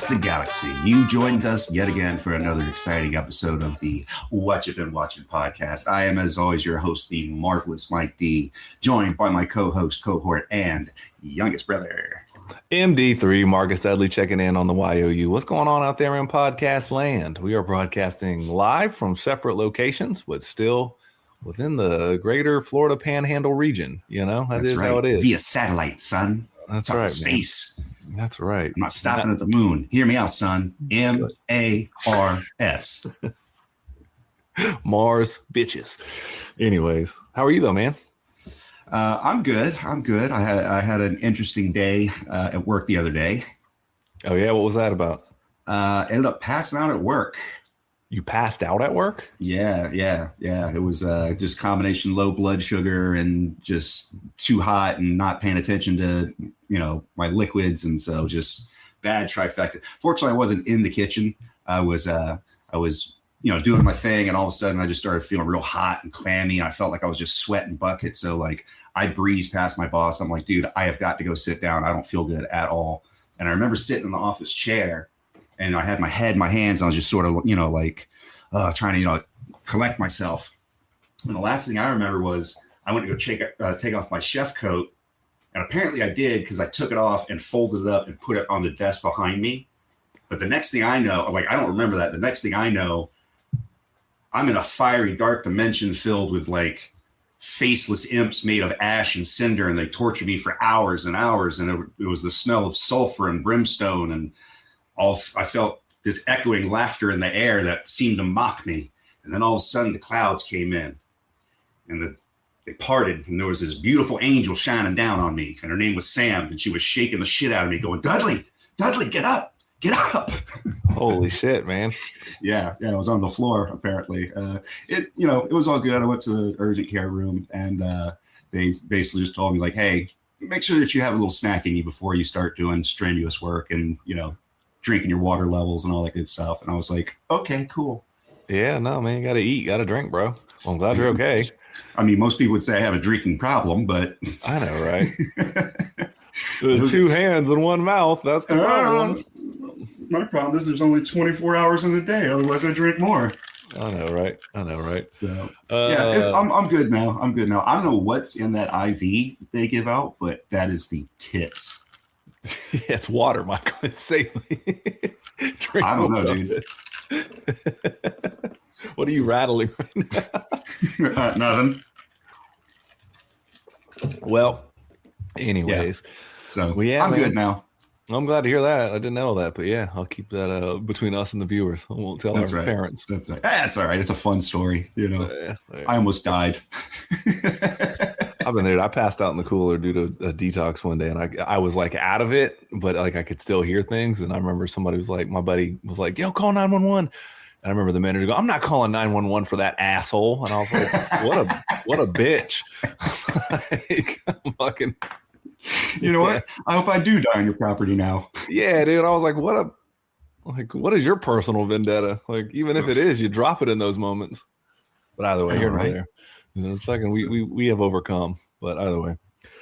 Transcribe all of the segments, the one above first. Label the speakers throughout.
Speaker 1: the galaxy. You joined us yet again for another exciting episode of the What You Been Watching podcast. I am, as always, your host, the marvelous Mike D, joined by my co-host, cohort, and youngest brother,
Speaker 2: MD3, Marcus Dudley, checking in on the YOU. What's going on out there in podcast land? We are broadcasting live from separate locations, but still within the greater Florida Panhandle region. You know, that's right. How it is.
Speaker 1: Via satellite, son.
Speaker 2: That's right.
Speaker 1: Space.
Speaker 2: Man. That's right.
Speaker 1: I'm not stopping at the moon. Hear me out, son. MARS.
Speaker 2: Mars bitches. Anyways, how are you though, man?
Speaker 1: I'm good. I had an interesting day at work the other day.
Speaker 2: Oh yeah, what was that about?
Speaker 1: Ended up passing out at work.
Speaker 2: You passed out at work?
Speaker 1: Yeah. It was just combination low blood sugar and just too hot and not paying attention to, my liquids. And so just bad trifecta. Fortunately, I wasn't in the kitchen. I was, doing my thing. And all of a sudden I just started feeling real hot and clammy. And I felt like I was just sweating buckets. So like I breezed past my boss. I'm like, dude, I have got to go sit down. I don't feel good at all. And I remember sitting in the office chair. And I had my head in my hands. And I was just sort of, trying to, collect myself. And the last thing I remember was I went to go take off my chef coat. And apparently I did because I took it off and folded it up and put it on the desk behind me. But the next thing I know, I don't remember that. The next thing I know, I'm in a fiery, dark dimension filled with faceless imps made of ash and cinder. And they tortured me for hours and hours. And it was the smell of sulfur and brimstone and I felt this echoing laughter in the air that seemed to mock me. And then all of a sudden the clouds came in and they parted. And there was this beautiful angel shining down on me. And her name was Sam. And she was shaking the shit out of me going, Dudley, get up.
Speaker 2: Holy shit, man.
Speaker 1: Yeah. I was on the floor, apparently. It was all good. I went to the urgent care room and they basically just told me hey, make sure that you have a little snack in you before you start doing strenuous work and, drinking your water levels and all that good stuff. And I was like, okay, cool.
Speaker 2: Yeah, no, man, you got to eat, got to drink, bro. Well, I'm glad you're okay.
Speaker 1: I mean, most people would say I have a drinking problem, but
Speaker 2: I know, right? Two hands and one mouth. That's the problem.
Speaker 1: My problem is there's only 24 hours in the day. Otherwise I drink more.
Speaker 2: I know, right?
Speaker 1: So I'm good now. I don't know what's in that IV that they give out, but that is the tits.
Speaker 2: Yeah, it's water, Michael. It's saline.
Speaker 1: I don't know, dude.
Speaker 2: What are you rattling right now?
Speaker 1: Nothing.
Speaker 2: Well, anyways.
Speaker 1: Yeah. So I'm good now.
Speaker 2: I'm glad to hear that. I didn't know that, but yeah, I'll keep that between us and the viewers. I won't tell our parents.
Speaker 1: That's right. That's all right. It's a fun story, Yeah. I almost died.
Speaker 2: I've been there. I passed out in the cooler due to a detox one day, and I was out of it, but I could still hear things. And I remember somebody was my buddy was like, "Yo, call 911." And I remember the manager go, "I'm not calling 911 for that asshole." And I was like, "What a bitch!" I'm fucking.
Speaker 1: You know what? I hope I do die on your property now.
Speaker 2: Yeah, dude. I was like, what is your personal vendetta? Even if it is, you drop it in those moments. But either way, here and there. Second, we have overcome, but either way.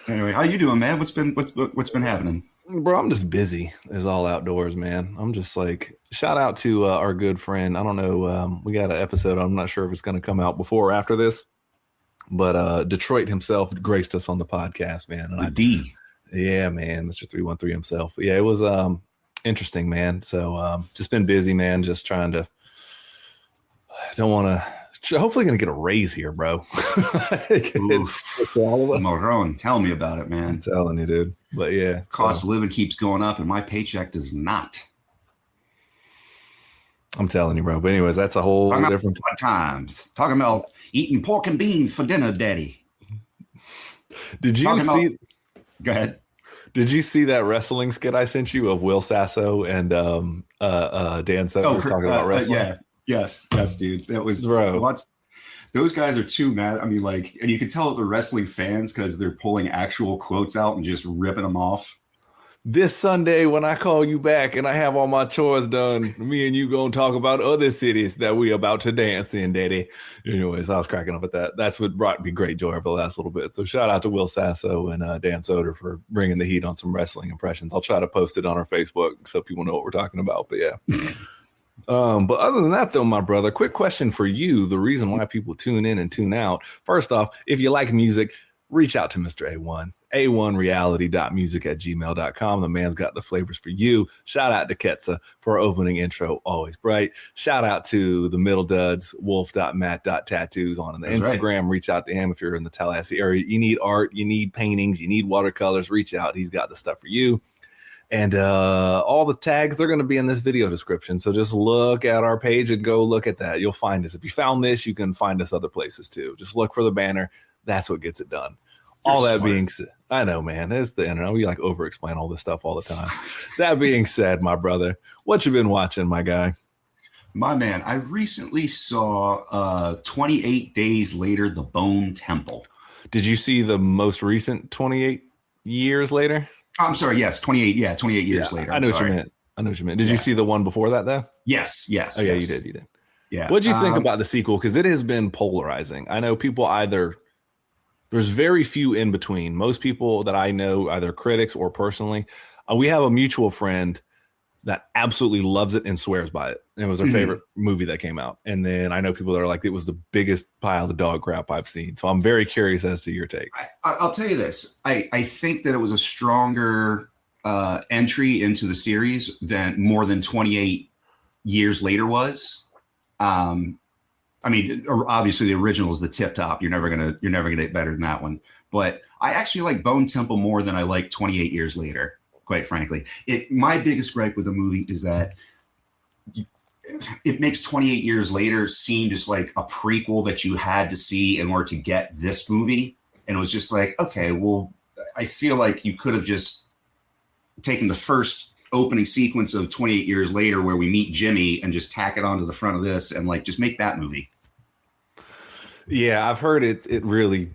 Speaker 1: Anyway, how you doing, man? What's been happening?
Speaker 2: Bro, I'm just busy as all outdoors, man. I'm just shout out to our good friend. I don't know. We got an episode. I'm not sure if it's going to come out before or after this, but Detroit himself graced us on the podcast, man. And
Speaker 1: D.
Speaker 2: Yeah, man, Mr. 313 himself. But yeah, it was interesting, man. So just been busy, man. Just trying to. Don't want to. Hopefully going to get a raise here, bro.
Speaker 1: Marone, tell me about it, man.
Speaker 2: I'm telling you, dude. But yeah.
Speaker 1: Cost of living keeps going up and my paycheck does not.
Speaker 2: I'm telling you, bro. But anyways, that's a whole different
Speaker 1: times. Talking about eating pork and beans for dinner, daddy.
Speaker 2: Did you see?
Speaker 1: Go ahead.
Speaker 2: Did you see that wrestling skit I sent you of Will Sasso and Dan Soder talking about wrestling?
Speaker 1: Yeah. Yes, dude. That was those guys are too mad. I mean, and you can tell they're wrestling fans because they're pulling actual quotes out and just ripping them off.
Speaker 2: this Sunday when I call you back and I have all my chores done, me and you gonna talk about other cities that we about to dance in, Daddy. Anyways, I was cracking up at that. That's what brought me great joy over the last little bit. So shout out to Will Sasso and Dan Soder for bringing the heat on some wrestling impressions. I'll try to post it on our Facebook so people know what we're talking about. But yeah. But other than that, though, my brother, quick question for you. The reason why people tune in and tune out. First off, if you like music, reach out to Mr. A1. A1reality.music@gmail.com. The man's got the flavors for you. Shout out to Ketsa for our opening intro, always bright. Shout out to the middle duds, wolf.matt.tattoos on the Instagram. Right. Reach out to him if you're in the Tallahassee area. You need art, you need paintings, you need watercolors. Reach out. He's got the stuff for you. And all the tags, they're going to be in this video description. So just look at our page and go look at that. You'll find us. If you found this, you can find us other places too. Just look for the banner. That's what gets it done. All that being said, I know, man, that's the internet. We like over explain all this stuff all the time. That being said, my brother, what you been watching, my guy?
Speaker 1: My man, I recently saw 28 Days Later, The Bone Temple.
Speaker 2: Did you see the most recent 28 years later?
Speaker 1: I'm sorry. Yes. 28 years later.
Speaker 2: I know what you meant. Did you see the one before that though?
Speaker 1: Yes.
Speaker 2: Oh yeah, you did.
Speaker 1: Yeah.
Speaker 2: What'd you think about the sequel? Because it has been polarizing. I know people there's very few in between. Most people that I know, either critics or personally, we have a mutual friend that absolutely loves it and swears by it. And it was their favorite movie that came out. And then I know people that are like, it was the biggest pile of dog crap I've seen. So I'm very curious as to your take.
Speaker 1: I'll tell you this. I think that it was a stronger entry into the series than more than 28 years later was. I mean, obviously the original is the tip top. You're never gonna get better than that one. But I actually like Bone Temple more than I like 28 years later, quite frankly. My biggest gripe with the movie is that it makes 28 years later seem just like a prequel that you had to see in order to get this movie. And it was just like, okay, well, I feel like you could have just taken the first opening sequence of 28 years later where we meet Jimmy and just tack it onto the front of this and like just make that movie.
Speaker 2: Yeah, I've heard it really,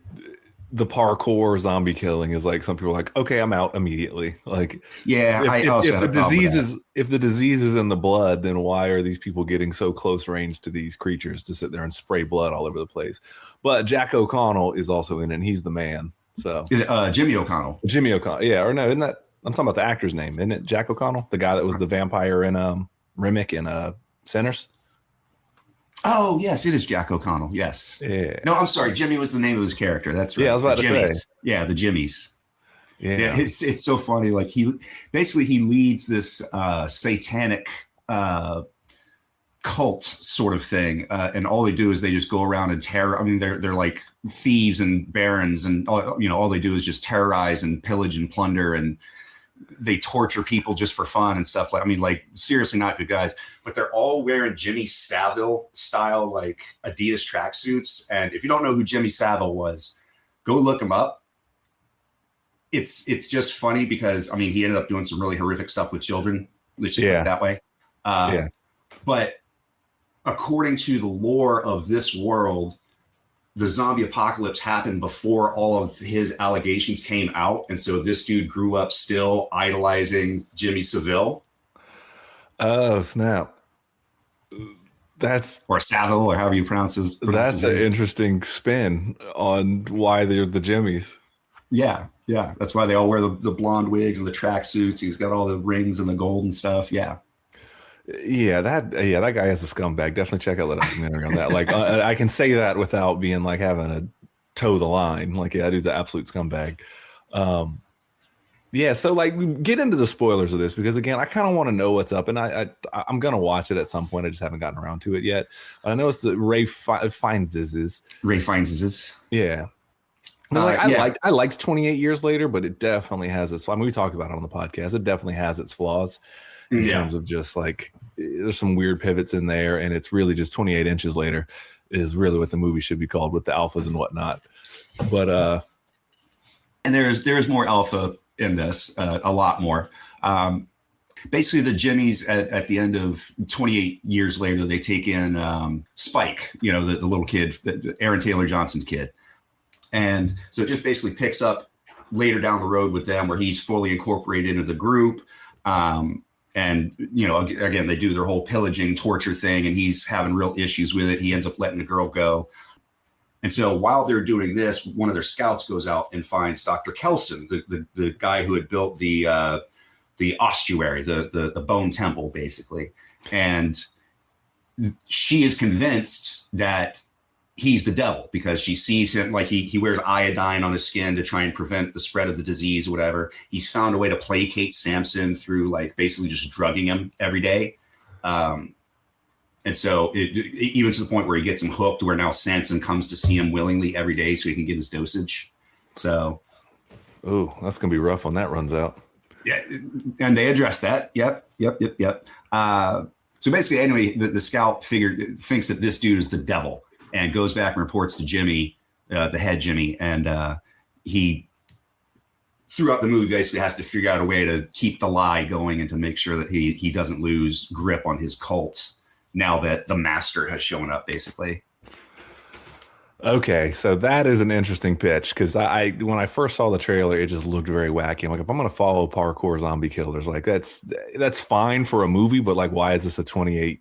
Speaker 2: the parkour zombie killing is like, some people are like, okay, I'm out immediately. Like,
Speaker 1: yeah,
Speaker 2: if the disease is in the blood, then why are these people getting so close range to these creatures to sit there and spray blood all over the place? But Jack O'Connell is also in it, and he's the man. So
Speaker 1: is it Jimmy O'Connell?
Speaker 2: Jimmy O'Connell, yeah, or no, isn't that? I'm talking about the actor's name, isn't it? Jack O'Connell, the guy that was the vampire in Remick and Sinners.
Speaker 1: Oh yes, it is Jack O'Connell. Yes.
Speaker 2: Yeah.
Speaker 1: No, I'm sorry. Jimmy was the name of his character. That's right.
Speaker 2: Yeah, I was about to say.
Speaker 1: Yeah, the Jimmies.
Speaker 2: Yeah.
Speaker 1: It's so funny. Like he leads this satanic cult sort of thing, and all they do is they just go around and terror. I mean, they're like thieves and barons, and all they do is just terrorize and pillage and plunder, and they torture people just for fun and stuff. Like, I mean, like seriously, not good guys. But they're all wearing Jimmy Savile style like Adidas tracksuits. And if you don't know who Jimmy Savile was, go look him up. It's just funny because I mean he ended up doing some really horrific stuff with children. Let's just put it that way. But according to the lore of this world, the zombie apocalypse happened before all of his allegations came out. And so this dude grew up still idolizing Jimmy Savile.
Speaker 2: Oh, snap.
Speaker 1: Or Savile, or however you pronounce his name.
Speaker 2: That's an interesting spin on why they're the Jimmies.
Speaker 1: Yeah. That's why they all wear the blonde wigs and the tracksuits. He's got all the rings and the gold and stuff. Yeah.
Speaker 2: That guy is a scumbag. Definitely check out the documentary on that. Like, I can say that without being like having to toe the line. Like, yeah, that dude's an absolute scumbag. So like, get into the spoilers of this because again, I kind of want to know what's up, and I'm gonna watch it at some point. I just haven't gotten around to it yet. I know it's the Ray Fiennes'. Yeah. I liked 28 years later, but it definitely has its. I mean, we talked about it on the podcast. It definitely has its flaws. In terms of just like there's some weird pivots in there, and it's really just 28 inches later is really what the movie should be called with the alphas and whatnot. But
Speaker 1: and there's more alpha in this, a lot more. Basically, the Jimmies at the end of 28 years later, they take in Spike, the little kid, Aaron Taylor Johnson's kid, and so it just basically picks up later down the road with them where he's fully incorporated into the group. And, you know, again, they do their whole pillaging torture thing, and he's having real issues with it. He ends up letting the girl go. And so while they're doing this, one of their scouts goes out and finds Dr. Kelson, the guy who had built the ossuary, the bone temple, basically. And she is convinced that he's the devil because she sees him, like he wears iodine on his skin to try and prevent the spread of the disease or whatever. He's found a way to placate Samson through like basically just drugging him every day. And so even to the point where he gets him hooked, where now Samson comes to see him willingly every day so he can get his dosage. So,
Speaker 2: oh, that's going to be rough when that runs out.
Speaker 1: Yeah. And they address that. Yep. So basically, anyway, the scout thinks that this dude is the devil and goes back and reports to Jimmy, the head Jimmy. And he, throughout the movie, basically has to figure out a way to keep the lie going and to make sure that he doesn't lose grip on his cult now that the master has shown up, basically.
Speaker 2: Okay, so that is an interesting pitch because I when I first saw the trailer, it just looked very wacky. I'm like, if I'm going to follow parkour zombie killers, like that's fine for a movie, but like, why is this a 28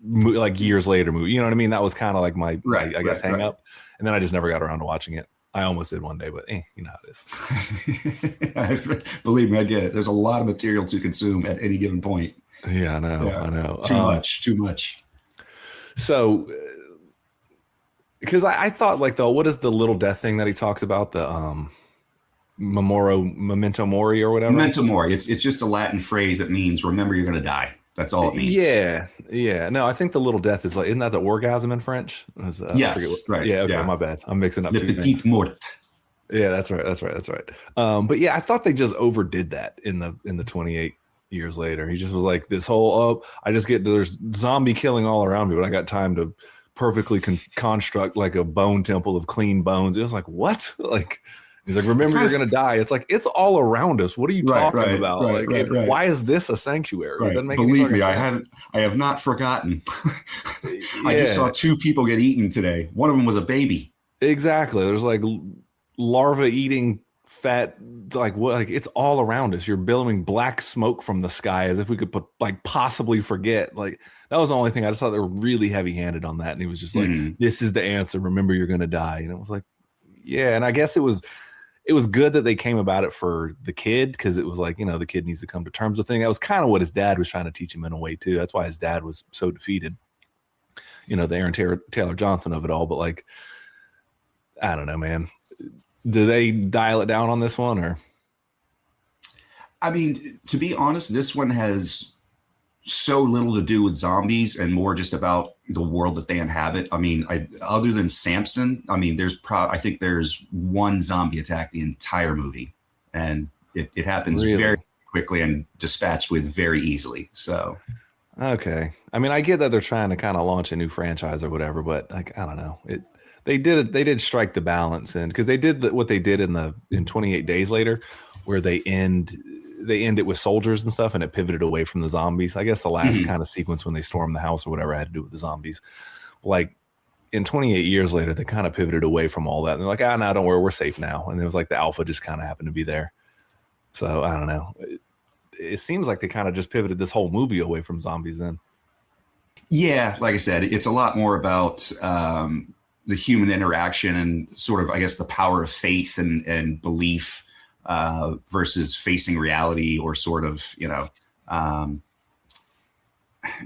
Speaker 2: like years later movie? You know what I mean? That was kind of like my I guess hang up, and then I just never got around to watching it. I almost did one day, but you know how it is.
Speaker 1: Believe me, I get it. There's a lot of material to consume at any given point.
Speaker 2: Yeah, I know.
Speaker 1: Too much.
Speaker 2: So. Because I thought like what is the little death thing that he talks about, the Memento Mori or whatever?
Speaker 1: Memento Mori. It's just a Latin phrase that means remember you're going to die. That's all it means.
Speaker 2: Yeah. No, I think the little death is like, isn't that the orgasm in French?
Speaker 1: Yes, right.
Speaker 2: Yeah, okay, my bad. I'm mixing up.
Speaker 1: Le petite mort.
Speaker 2: Yeah, that's right. But yeah, I thought they just overdid that in the 28 years later. He just was like this whole I just there's zombie killing all around me, but I got time to perfectly construct like a bone temple of clean bones. It was like, what? Like, he's like, remember you're gonna die. It's like, it's all around us. What are you talking about? Why is this a sanctuary? It doesn't make
Speaker 1: Believe me, sense. I have not forgotten. I just saw 2 people get eaten today. One of them was a baby.
Speaker 2: Exactly. There's like larva eating fat, like what? Like it's all around us. You're billowing black smoke from the sky as if we could possibly forget. Like that was the only thing. I just thought they were really heavy handed on that. And he was just like, this is the answer. Remember, you're going to die. And it was like, yeah. And I guess it was good that they came about it for the kid. Cause it was like, you know, the kid needs to come to terms with things. That was kind of what his dad was trying to teach him in a way too. That's why his dad was so defeated, you know, the Aaron Taylor Johnson of it all. But like, I don't know, man. Do they dial it down on this one or?
Speaker 1: I mean, to be honest, this one has so little to do with zombies and more just about the world that they inhabit. I mean, other than Samson, I mean, I think there's one zombie attack the entire movie, and it happens very quickly and dispatched with very easily. So,
Speaker 2: okay. I mean, I get that they're trying to kind of launch a new franchise or whatever, but like, I don't know. They did strike the balance, and because they did what they did in 28 Days Later, where they end it with soldiers and stuff, and it pivoted away from the zombies. I guess the last kind of sequence when they stormed the house or whatever had to do with the zombies. Like in 28 Years Later, they kind of pivoted away from all that. And they're like, no, don't worry, we're safe now. And it was like the alpha just kind of happened to be there. So I don't know. It seems like they kind of just pivoted this whole movie away from zombies then. Yeah,
Speaker 1: like I said, it's a lot more about the human interaction and sort of, I guess, the power of faith and belief versus facing reality, or sort of, you know,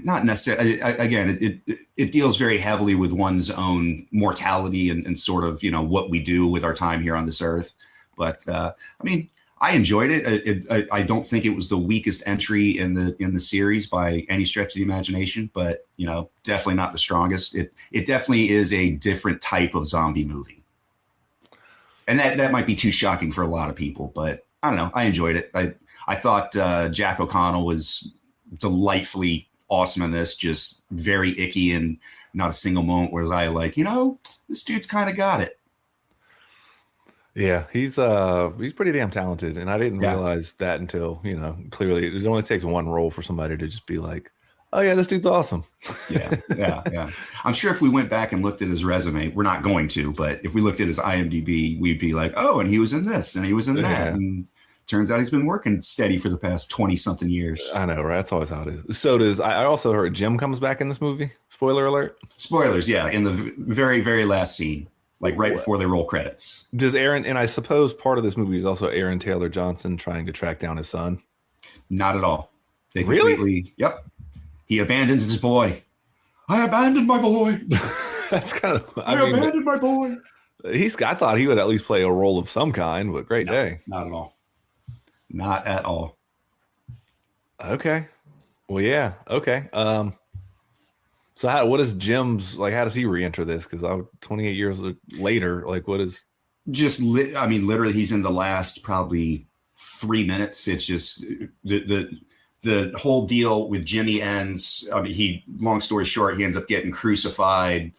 Speaker 1: not necessarily. Again, it deals very heavily with one's own mortality and sort of, you know, what we do with our time here on this earth. But I mean, I enjoyed it. I don't think it was the weakest entry in the series by any stretch of the imagination, but, you know, definitely not the strongest. It definitely is a different type of zombie movie. And that might be too shocking for a lot of people, but I don't know. I enjoyed it. I thought Jack O'Connell was delightfully awesome in this, just very icky, and not a single moment was I like, you know, this dude's kind of got it.
Speaker 2: Yeah, he's pretty damn talented, and I didn't realize that until, you know, clearly it only takes one role for somebody to just be like, oh yeah, this dude's awesome.
Speaker 1: Yeah. I'm sure if we went back and looked at his resume, we're not going to, but if we looked at his IMDb, we'd be like, oh, and he was in this and he was in that. And turns out he's been working steady for the past 20 something years.
Speaker 2: I know, right? That's always how it is. So does, I also heard Jim comes back in this movie. Spoiler alert.
Speaker 1: Spoilers, yeah, in the very, very last scene, like right before they roll credits.
Speaker 2: Does Aaron, and I suppose part of this movie is also Aaron Taylor Johnson trying to track down his son?
Speaker 1: Not at all. They
Speaker 2: really?
Speaker 1: Completely, yep. He abandons his boy. I abandoned my boy.
Speaker 2: That's kind of,
Speaker 1: I abandoned my boy.
Speaker 2: I thought he would at least play a role of some kind, but great day.
Speaker 1: Not at all. Not at all.
Speaker 2: Okay. Well, yeah. Okay. So what is Jim's, like, how does he re-enter this? Because 28 years later, like, what is?
Speaker 1: Literally he's in the last probably 3 minutes. It's just the whole deal with Jimmy ends. I mean, long story short, he ends up getting crucified.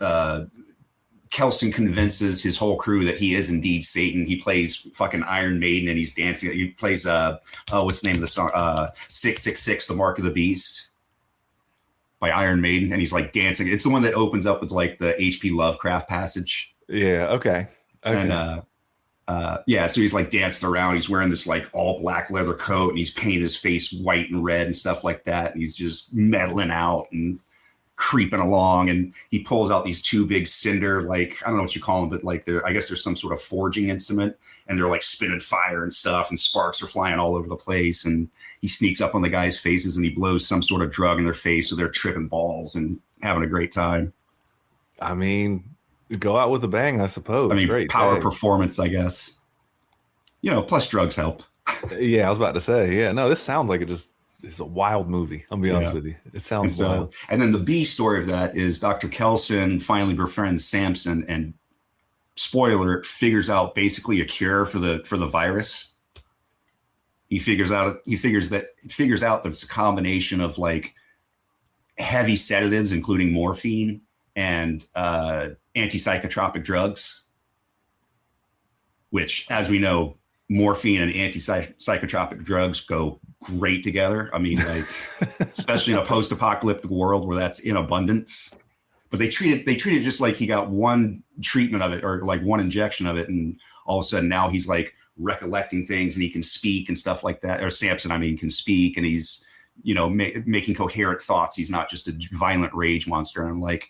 Speaker 1: Kelson convinces his whole crew that he is indeed Satan. He plays fucking Iron Maiden and he's dancing. He plays, what's the name of the song? 666, The Mark of the Beast by Iron Maiden. And he's like dancing. It's the one that opens up with like the H.P. Lovecraft passage.
Speaker 2: Yeah. Okay.
Speaker 1: And, so he's like dancing around. He's wearing this like all black leather coat and he's painted his face white and red and stuff like that. And he's just meddling out and creeping along, and he pulls out these two big cinder, like, I don't know what you call them, but like I guess there's some sort of forging instrument, and they're like spinning fire and stuff, and sparks are flying all over the place. And he sneaks up on the guys' faces and he blows some sort of drug in their face, so they're tripping balls and having a great time.
Speaker 2: I mean, go out with a bang, I suppose.
Speaker 1: I mean,
Speaker 2: great
Speaker 1: power performance, I guess. Plus drugs help.
Speaker 2: Yeah, I was about to say. Yeah, no, this sounds like it's a wild movie. I'll be honest with you. It sounds wild.
Speaker 1: And then the B story of that is Dr. Kelson finally befriends Samson, and spoiler, figures out basically a cure for the virus. He figures out that it's a combination of like heavy sedatives, including morphine and antipsychotropic drugs, which, as we know, morphine and antipsychotropic drugs go great together. I mean, like, especially in a post-apocalyptic world where that's in abundance. But they treat it just like he got one treatment of it, or like one injection of it, and all of a sudden now he's like recollecting things and he can speak and stuff like that. Or Samson, can speak, and he's making coherent thoughts. He's not just a violent rage monster. And I'm like,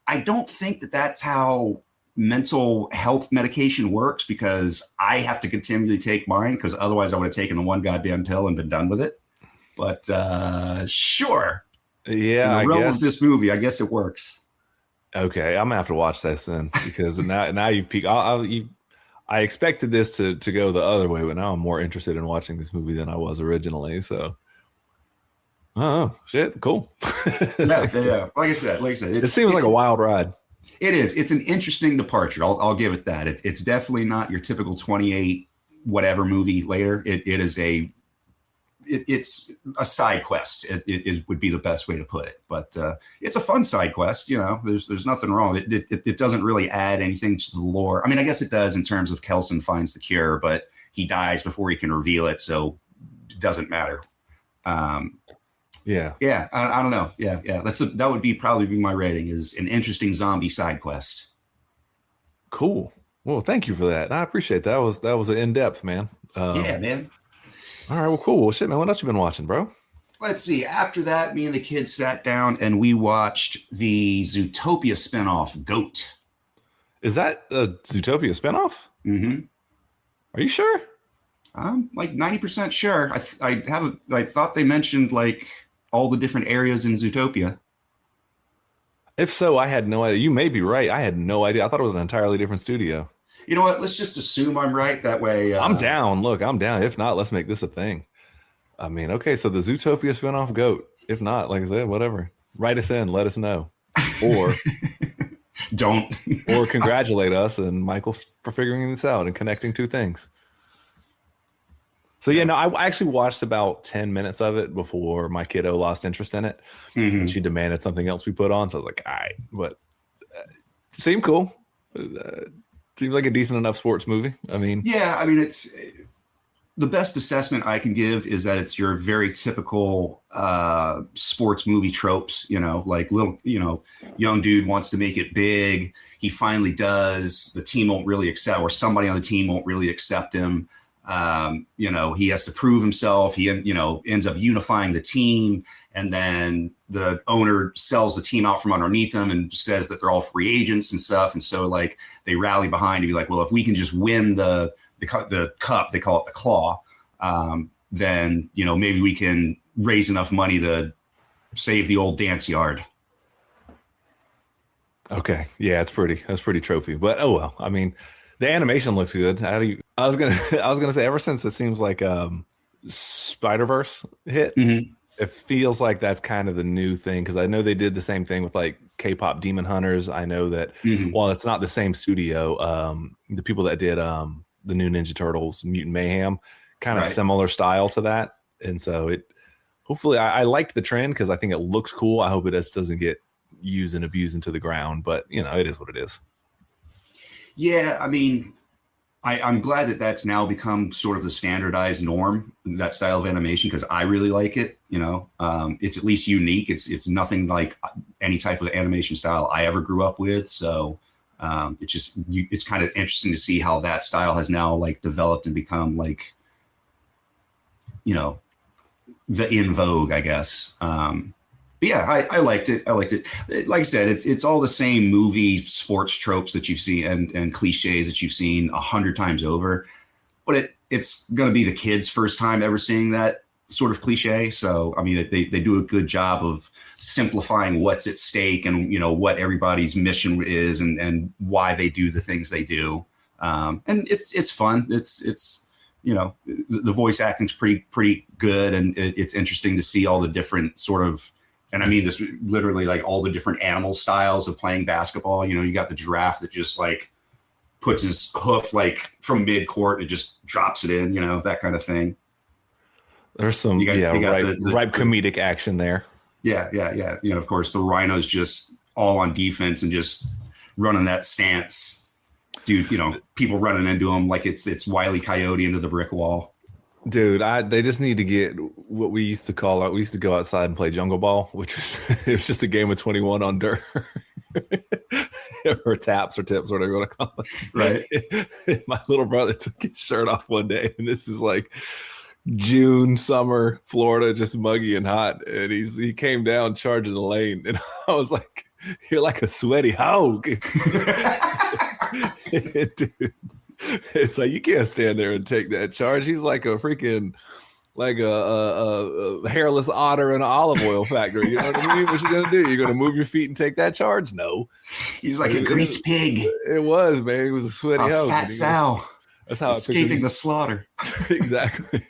Speaker 1: I don't think that that's how mental health medication works, because I have to continually take mine, because otherwise I would have taken the one goddamn pill and been done with it. But sure.
Speaker 2: Yeah,
Speaker 1: in the realm of this movie, I guess it works.
Speaker 2: Okay, I'm gonna have to watch this then, because now you've peaked. I expected this to go the other way, but now I'm more interested in watching this movie than I was originally. So, oh shit, cool.
Speaker 1: yeah. Like I said,
Speaker 2: it seems like a wild ride.
Speaker 1: It is. It's an interesting departure. I'll give it that. It's definitely not your typical 28 whatever movie later. It's a side quest. It would be the best way to put it. But it's a fun side quest. There's nothing wrong. It doesn't really add anything to the lore. I mean, I guess it does in terms of Kelson finds the cure, but he dies before he can reveal it, so it doesn't matter.
Speaker 2: Yeah.
Speaker 1: I don't know. Yeah. That would probably be my rating, is an interesting zombie side quest.
Speaker 2: Cool. Well, thank you for that. I appreciate that. That was an in-depth, man.
Speaker 1: Yeah, man.
Speaker 2: All right. Well, cool. Well, shit, man. What else you been watching, bro?
Speaker 1: Let's see. After that, me and the kids sat down and we watched the Zootopia spinoff, Goat.
Speaker 2: Is that a Zootopia spinoff?
Speaker 1: Mm-hmm.
Speaker 2: Are you sure?
Speaker 1: I'm like 90% sure. I thought they mentioned like all the different areas in Zootopia.
Speaker 2: If so, I had no idea. You may be right. I had no idea. I thought it was an entirely different studio.
Speaker 1: You know what? Let's just assume I'm right. That way.
Speaker 2: I'm down. Look, I'm down. If not, let's make this a thing. I mean, okay, so the Zootopia spinoff, Goat. If not, like I said, whatever. Write us in. Let us know. Or
Speaker 1: don't.
Speaker 2: Or congratulate us and Michael for figuring this out and connecting two things. So, yeah, no, I actually watched about 10 minutes of it before my kiddo lost interest in it. Mm-hmm. She demanded something else we put on. So I was like, all right. But seemed cool. Seems like a decent enough sports movie. I mean,
Speaker 1: yeah, I mean, it's the best assessment I can give is that it's your very typical sports movie tropes, like young dude wants to make it big. He finally does. The team won't really accept, or somebody on the team won't really accept him. He has to prove himself. He, ends up unifying the team. And then the owner sells the team out from underneath them and says that they're all free agents and stuff. And so like they rally behind to be like, well, if we can just win the cup, they call it the claw, then, maybe we can raise enough money to save the old dance yard.
Speaker 2: Okay. Yeah, that's pretty tropey, but oh well. I mean, the animation looks good. I was gonna say, ever since it seems like Spider-Verse hit, it feels like that's kind of the new thing, because I know they did the same thing with like K-pop Demon Hunters. I know that while it's not the same studio, the people that did the new Ninja Turtles Mutant Mayhem, kind of similar style to that. And so hopefully I liked the trend because I think it looks cool. I hope it just doesn't get used and abused into the ground, but it is what it is. Yeah, I mean,
Speaker 1: I'm glad that that's now become sort of the standardized norm, that style of animation, because I really like it. It's at least unique. It's nothing like any type of animation style I ever grew up with. So it's kind of interesting to see how that style has now like developed and become like, the in vogue, I guess. But yeah, I liked it. Like I said, it's all the same movie sports tropes that you've seen and cliches that you've seen 100 times over. But it's going to be the kids' first time ever seeing that sort of cliche. So, I mean, they do a good job of simplifying what's at stake and, what everybody's mission is and why they do the things they do. And it's fun. It's the voice acting's pretty good. And it's interesting to see all the different sort of, and I mean this literally, like all the different animal styles of playing basketball. You got the giraffe that just like puts his hoof like from mid court and just drops it in, that kind of thing.
Speaker 2: There's some ripe comedic action there.
Speaker 1: Yeah. Of course, the rhino's just all on defense and just running that stance. Dude, people running into him like it's Wile E. Coyote into the brick wall.
Speaker 2: Dude, they just need to get what we used to go outside and play jungle ball, which was just a game of 21 on dirt. Or taps or tips, whatever you want to call it.
Speaker 1: Right.
Speaker 2: My little brother took his shirt off one day, and this is like June, summer, Florida, just muggy and hot. And he came down charging the lane, and I was like, "You're like a sweaty hog." Dude. It's like you can't stand there and take that charge. He's like a freaking a hairless otter in an olive oil factory. You know what I mean? What you gonna do? You're gonna move your feet and take that charge? No.
Speaker 1: He's like a greased pig.
Speaker 2: It was, man. He was a sweaty hog.
Speaker 1: Fat sow.
Speaker 2: That's how
Speaker 1: escaping the slaughter.
Speaker 2: Exactly.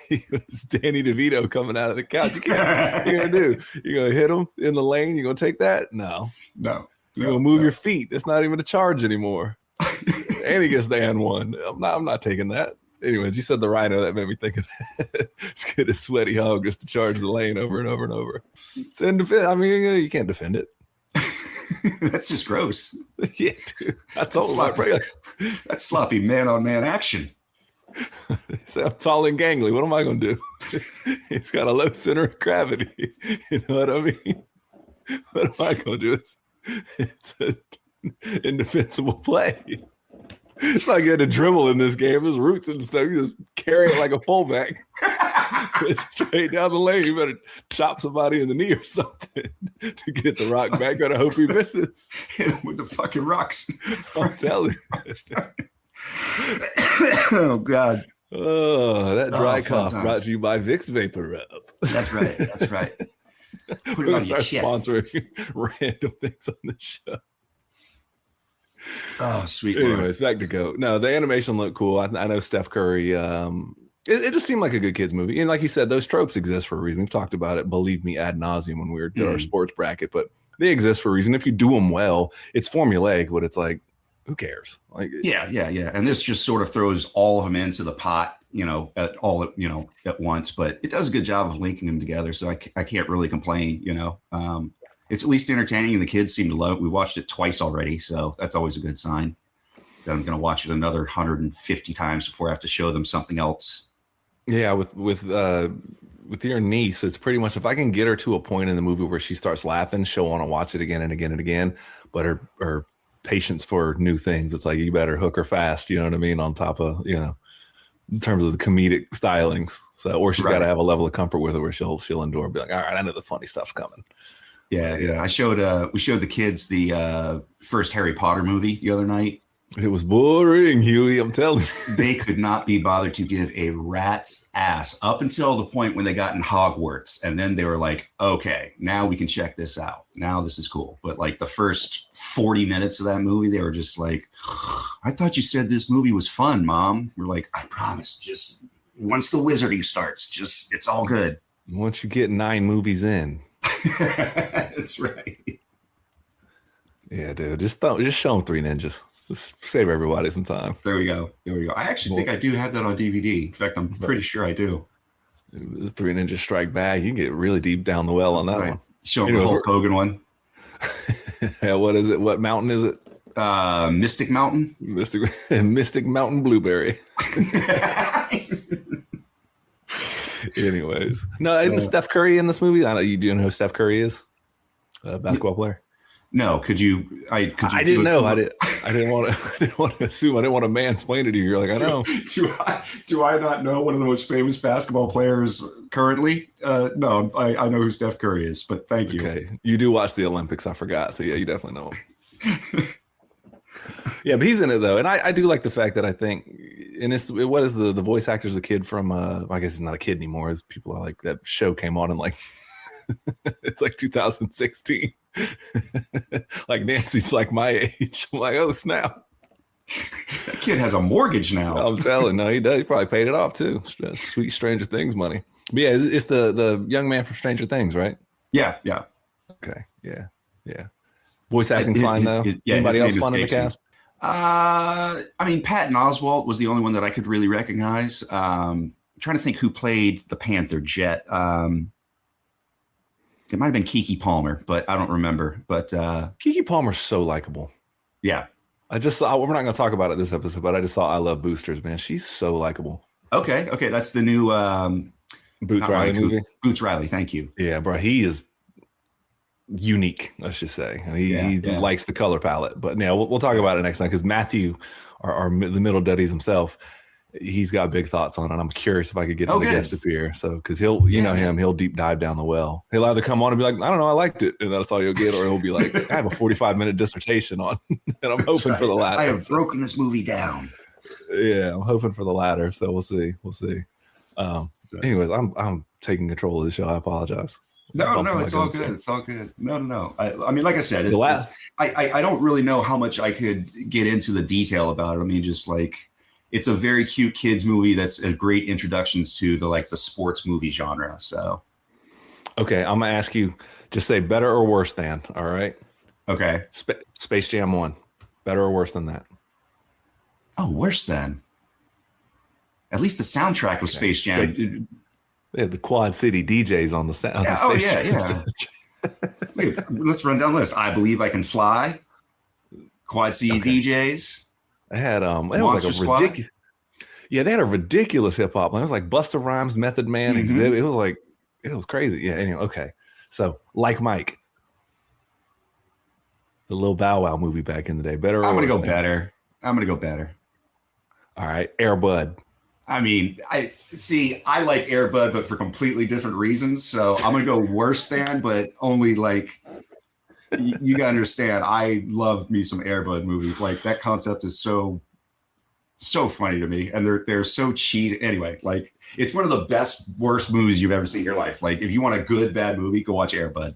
Speaker 2: He was Danny DeVito coming out of the couch. What you gonna do? You're gonna hit him in the lane? You're gonna take that? No. You're gonna move your feet. It's not even a charge anymore. And he gets the and one. I'm not taking that. Anyways, you said the rhino, that made me think of that. It's good a sweaty hog just to charge the lane over and over and over. It's in defense. I mean, you can't defend it.
Speaker 1: That's just gross.
Speaker 2: Yeah, dude. I told him
Speaker 1: that's sloppy man-on-man action.
Speaker 2: So I'm tall and gangly. What am I going to do? He's got a low center of gravity. You know what I mean? What am I going to do? It's an indefensible play. It's not good to dribble in this game. There's roots and stuff. You just carry it like a fullback. Straight down the lane. You better chop somebody in the knee or something to get the rock back. Gotta hope he misses.
Speaker 1: Hit him with the fucking rocks.
Speaker 2: I'm telling you.
Speaker 1: Oh, God.
Speaker 2: Oh, that dry cough brought to you by Vicks Vapor Rub.
Speaker 1: That's right. Put it on your chest.
Speaker 2: Sponsoring random things on the show.
Speaker 1: Oh, sweet.
Speaker 2: Anyways, back to go. No, the animation looked cool. I know Steph Curry. It just seemed like a good kids movie. And like you said, those tropes exist for a reason. We've talked about it, believe me, ad nauseum when we were doing our sports bracket, but they exist for a reason. If you do them well, it's formulaic, but it's like, who cares? Like,
Speaker 1: yeah. And this just sort of throws all of them into the pot, at once, but it does a good job of linking them together. So I can't really complain, It's at least entertaining, and the kids seem to love it. We watched it twice already, so that's always a good sign. then I'm going to watch it another 150 times before I have to show them something else.
Speaker 2: Yeah, with your niece, it's pretty much if I can get her to a point in the movie where she starts laughing, she'll want to watch it again and again and again. But her patience for new things, it's like you better hook her fast. You know what I mean? On top of in terms of the comedic stylings. So, or she's got to have a level of comfort with it where she'll endure. Be like, all right, I know the funny stuff's coming.
Speaker 1: Yeah. We showed the kids the first Harry Potter movie the other night.
Speaker 2: It was boring, Huey. I'm telling you.
Speaker 1: They could not be bothered to give a rat's ass up until the point when they got in Hogwarts. And then they were like, okay, now we can check this out. Now this is cool. But like the first 40 minutes of that movie, they were just like, I thought you said this movie was fun, Mom. We're like, I promise. Just once the wizarding starts, it's all good.
Speaker 2: Once you get 9 movies in.
Speaker 1: That's right.
Speaker 2: Yeah, dude. Just show them Three Ninjas. Just save everybody some time.
Speaker 1: There we go. I actually think I do have that on DVD. In fact, I'm pretty sure I do.
Speaker 2: The Three Ninjas Strike Back. You can get really deep down the well on that one.
Speaker 1: Show them the Hulk Hogan one.
Speaker 2: Yeah, what is it? What mountain is it?
Speaker 1: Mystic Mountain.
Speaker 2: Mystic Mountain Blueberry. Anyways. No, isn't Steph Curry in this movie? I know you do know who Steph Curry is? Basketball player.
Speaker 1: No, could you? I
Speaker 2: didn't know. I didn't want to assume. I didn't want to mansplain it to you. You're like, I know.
Speaker 1: Do I not know one of the most famous basketball players currently? No, I know who Steph Curry is. But thank you.
Speaker 2: Okay, you do watch the Olympics. I forgot. So yeah, you definitely know him. Yeah, but he's in it though, and I do like the fact that I think, and what is the voice actor's the kid from? I guess he's not a kid anymore. As people are like that show came on in like it's like 2016. Like Nancy's like my age. I'm like, oh snap!
Speaker 1: That kid has a mortgage now.
Speaker 2: I'm telling. No, he does. He probably paid it off too. Sweet Stranger Things money. But yeah, it's the young man from Stranger Things, right?
Speaker 1: Yeah.
Speaker 2: Okay. Yeah. Voice acting's fine though. Anybody else fun in the cast?
Speaker 1: I mean, Patton Oswalt was the only one that I could really recognize. I'm trying to think who played the Panther Jet. It might have been Keke Palmer, but I don't remember. But
Speaker 2: Keke Palmer's so likable.
Speaker 1: Yeah.
Speaker 2: We're not going to talk about it this episode, but I just saw I Love Boosters, man. She's so likable.
Speaker 1: Okay. That's the new
Speaker 2: Boots Riley movie.
Speaker 1: Boots Riley, thank you.
Speaker 2: Yeah, bro. He is unique, let's just say. He likes the color palette. But yeah, we'll talk about it next time because Matthew, the middle Duddies himself, he's got big thoughts on it. I'm curious if I could get him to guest appear. So, because he'll deep dive down the well. He'll either come on and be like, I don't know, I liked it, and that's all you'll get, or he'll be like, I have a 45-minute dissertation on, and I'm hoping for the latter.
Speaker 1: I have broken this movie down.
Speaker 2: Yeah, I'm hoping for the latter. So we'll see. Anyways, I'm taking control of the show. I apologize.
Speaker 1: No, it's all good. It's all good. No. I mean, like I said, I don't really know how much I could get into the detail about it. I mean, just like, it's a very cute kids movie that's a great introductions to the sports movie genre. So,
Speaker 2: okay, I'm gonna ask you, just say better or worse than. All right. Okay. Space Jam 1, better or worse than that?
Speaker 1: Oh, worse than. At least the soundtrack of Space Jam.
Speaker 2: They had the Quad City DJs on the sound.
Speaker 1: Yeah. Wait, let's run down the list. I Believe I Can Fly. Quad City DJs.
Speaker 2: They had it was like a ridiculous. Yeah, they had a ridiculous hip hop. It was like Busta Rhymes, Method Man, Exhibit. It was crazy. Yeah. Anyway, okay. So, like Mike, the Lil Bow Wow movie back in the day. Better.
Speaker 1: I'm gonna go better. All
Speaker 2: right, Air Bud.
Speaker 1: I mean, I like Air Bud, but for completely different reasons. So I'm gonna go worse than, but only like. You gotta understand, I love me some Air Bud movies. Like that concept is so funny to me, and they're so cheesy. Anyway, like it's one of the worst movies you've ever seen in your life. Like if you want a good bad movie, go watch Air Bud.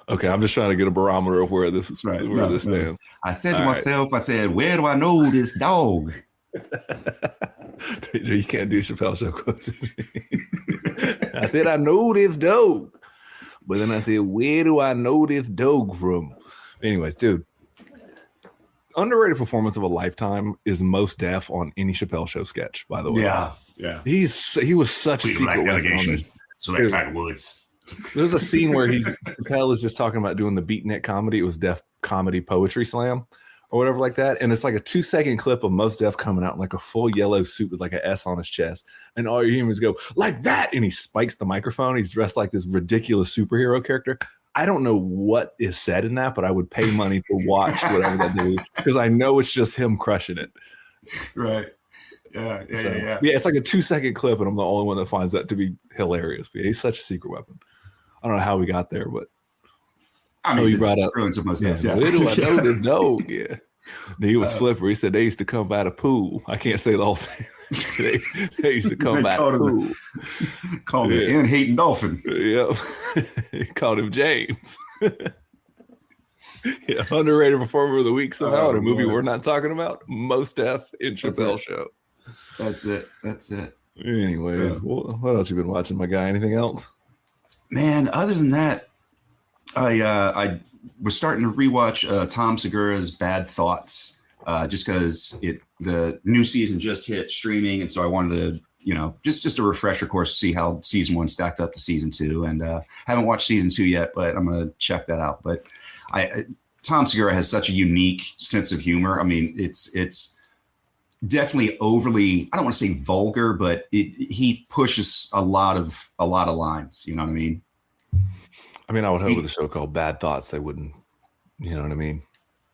Speaker 2: Okay, I'm just trying to get a barometer of where this is. Right, where this stands.
Speaker 1: I said to myself, where do I know this dog?
Speaker 2: You can't do Chappelle Show quotes. I said I know this dog. But then I said, where do I know this dog from? Anyways, dude, underrated performance of a lifetime is Mos Def on any Chappelle Show sketch, by the way.
Speaker 1: Yeah.
Speaker 2: He was such a secret
Speaker 1: delegation. So like Tiger Woods.
Speaker 2: There's a scene where Chappelle is just talking about doing the beatnik comedy. It was Def Comedy Poetry Slam, or whatever like that. And it's like a 2-second clip of Mos Def coming out in like a full yellow suit with like an S on his chest. And all you hear him is go, like that. And he spikes the microphone. He's dressed like this ridiculous superhero character. I don't know what is said in that, but I would pay money to watch whatever that is because I know it's just him crushing it.
Speaker 1: Right. Yeah.
Speaker 2: Yeah, it's like a 2-second clip, and I'm the only one that finds that to be hilarious. But he's such a secret weapon. I don't know how we got there, but
Speaker 1: I mean,
Speaker 2: you brought up
Speaker 1: of Mos Def. Yeah.
Speaker 2: Little I know this dog. Yeah. He was flipper. He said they used to come by the pool. I can't say the whole thing. they used to come by the pool.
Speaker 1: Called him Ian Hating Dolphin.
Speaker 2: Yep. He called him James. Yeah, underrated performer of the week somehow in a movie we're not talking about. Mos Def in Chappelle Show.
Speaker 1: That's it.
Speaker 2: Anyways, what else you been watching, my guy? Anything else?
Speaker 1: Man, other than that, I was starting to rewatch Tom Segura's Bad Thoughts, just because the new season just hit streaming, and so I wanted to, just a refresher course to see how season 1 stacked up to season 2, and haven't watched season 2 yet, but I'm gonna check that out. But Tom Segura has such a unique sense of humor. I mean, it's definitely overly, I don't want to say vulgar, but he pushes a lot of lines. You know what I mean?
Speaker 2: I mean, I would hope with a show called Bad Thoughts, they wouldn't, you know what I mean,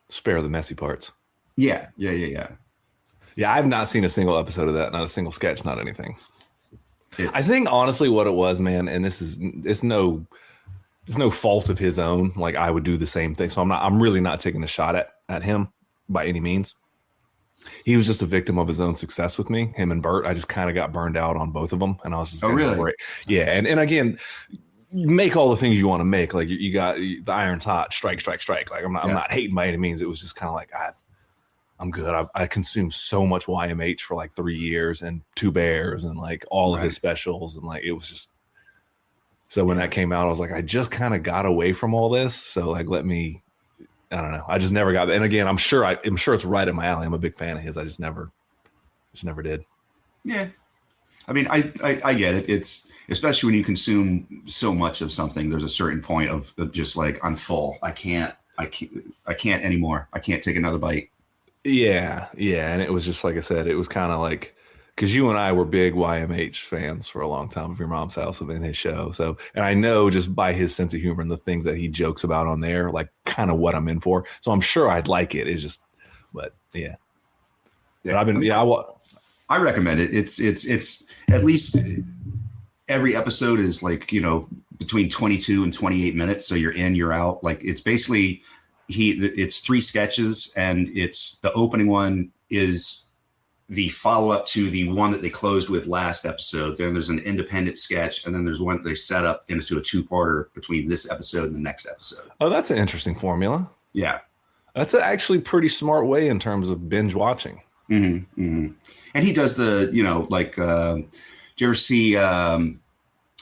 Speaker 2: spare the messy parts. Yeah.
Speaker 1: Yeah,
Speaker 2: I've not seen a single episode of that, not a single sketch, not anything. I think honestly what it was, man, and it's no fault of his own. Like I would do the same thing. So I'm really not taking a shot at him by any means. He was just a victim of his own success with me, him and Bert. I just kind of got burned out on both of them. And I was just,
Speaker 1: really?
Speaker 2: Yeah. And again, make all the things you want to make. Like you got the iron's hot, strike. Like I'm not hating by any means. It was just kind of like, I'm good. I consumed so much YMH for like 3 years and Two Bears and like all of his specials. And like, it was just, so when that came out, I was like, I just kind of got away from all this. So like, I don't know. I just never got it. And again, I'm sure it's right in my alley. I'm a big fan of his. I just never did.
Speaker 1: Yeah. I mean, I get it. It's especially when you consume so much of something, there's a certain point of just like, I'm full. I can't anymore. I can't take another bite.
Speaker 2: Yeah. And it was just, like I said, it was kind of like, because you and I were big YMH fans for a long time of Your Mom's House and his show. So, and I know just by his sense of humor and the things that he jokes about on there, like kind of what I'm in for. So I'm sure I'd like it. It's just, but yeah. But I've been,
Speaker 1: I recommend it. It's at least every episode is like, between 22 and 28 minutes. So you're in, you're out. Like it's basically, it's 3 sketches, and it's the opening one is the follow-up to the one that they closed with last episode. Then there's an independent sketch, and then there's one that they set up into a 2-parter between this episode and the next epised.
Speaker 2: Oh, that's an interesting formula.
Speaker 1: Yeah. That's
Speaker 2: actually pretty smart way in terms of binge watching.
Speaker 1: Mm-hmm, mm-hmm. And he does the, do you ever see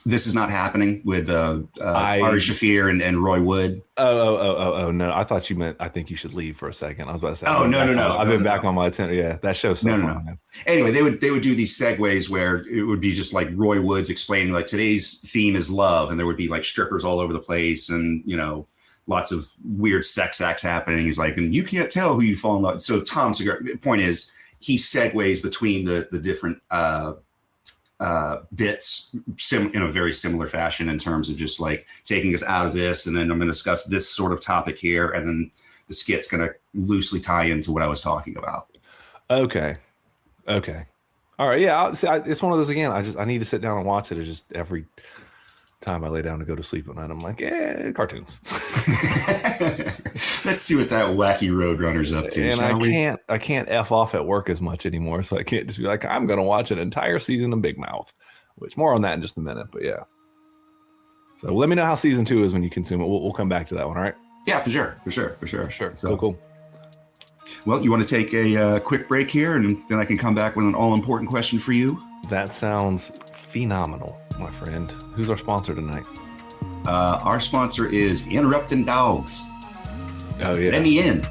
Speaker 1: This Is Not Happening with Ari Shaffir and Roy Wood?
Speaker 2: Oh, no. I thought you meant, I think you should leave for a second. I was about to say.
Speaker 1: Oh, no.
Speaker 2: I've been back on my tent. Yeah, that show's so fun. Man.
Speaker 1: Anyway, they would do these segues where it would be just like Roy Wood's explaining, like, today's theme is love. And there would be like strippers all over the place and, lots of weird sex acts happening. He's like, and you can't tell who you fall in love. So Tom Segura, point is, he segues between the different bits in a very similar fashion in terms of just like taking us out of this, and then I'm going to discuss this sort of topic here, and then the skit's going to loosely tie into what I was talking about.
Speaker 2: Okay. All right. Yeah. It's one of those again. I need to sit down and watch it. It's just every time I lay down to go to sleep at night, I'm like, cartoons.
Speaker 1: Let's see what that wacky Roadrunner's up to.
Speaker 2: And I can't F off at work as much anymore. So I can't just be like, I'm going to watch an entire season of Big Mouth, which more on that in just a minute. But yeah. So let me know how season 2 is when you consume it. We'll come back to that one. All right.
Speaker 1: Yeah, for sure.
Speaker 2: So, cool.
Speaker 1: Well, you want to take a quick break here, and then I can come back with an all-important question for you?
Speaker 2: That sounds phenomenal, my friend. Who's our sponsor tonight?
Speaker 1: Our sponsor is Interrupting Dogs.
Speaker 2: Oh, yeah.
Speaker 1: Let me in.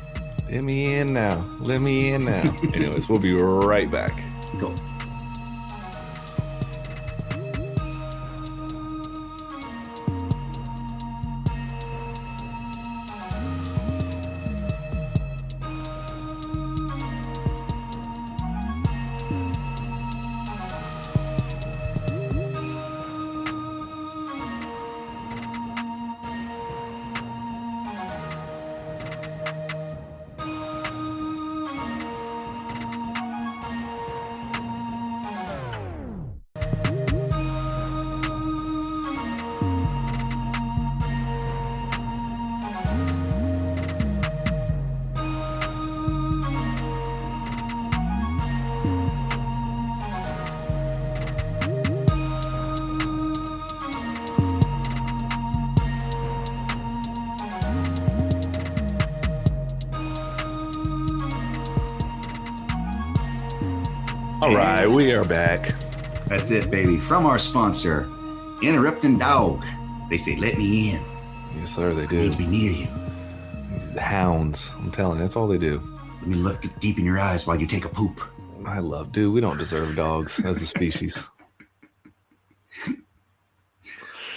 Speaker 2: Let me in now. Anyways, we'll be right back.
Speaker 1: Cool.
Speaker 2: All right, we are back.
Speaker 1: That's it, baby. From our sponsor, Interrupting Dog. They say, let me in.
Speaker 2: Yes, sir, they
Speaker 1: I need
Speaker 2: do.
Speaker 1: to be near you.
Speaker 2: These hounds, I'm telling you, that's all they do.
Speaker 1: Let me look deep in your eyes while you take a poop.
Speaker 2: Dude, we don't deserve dogs as a species.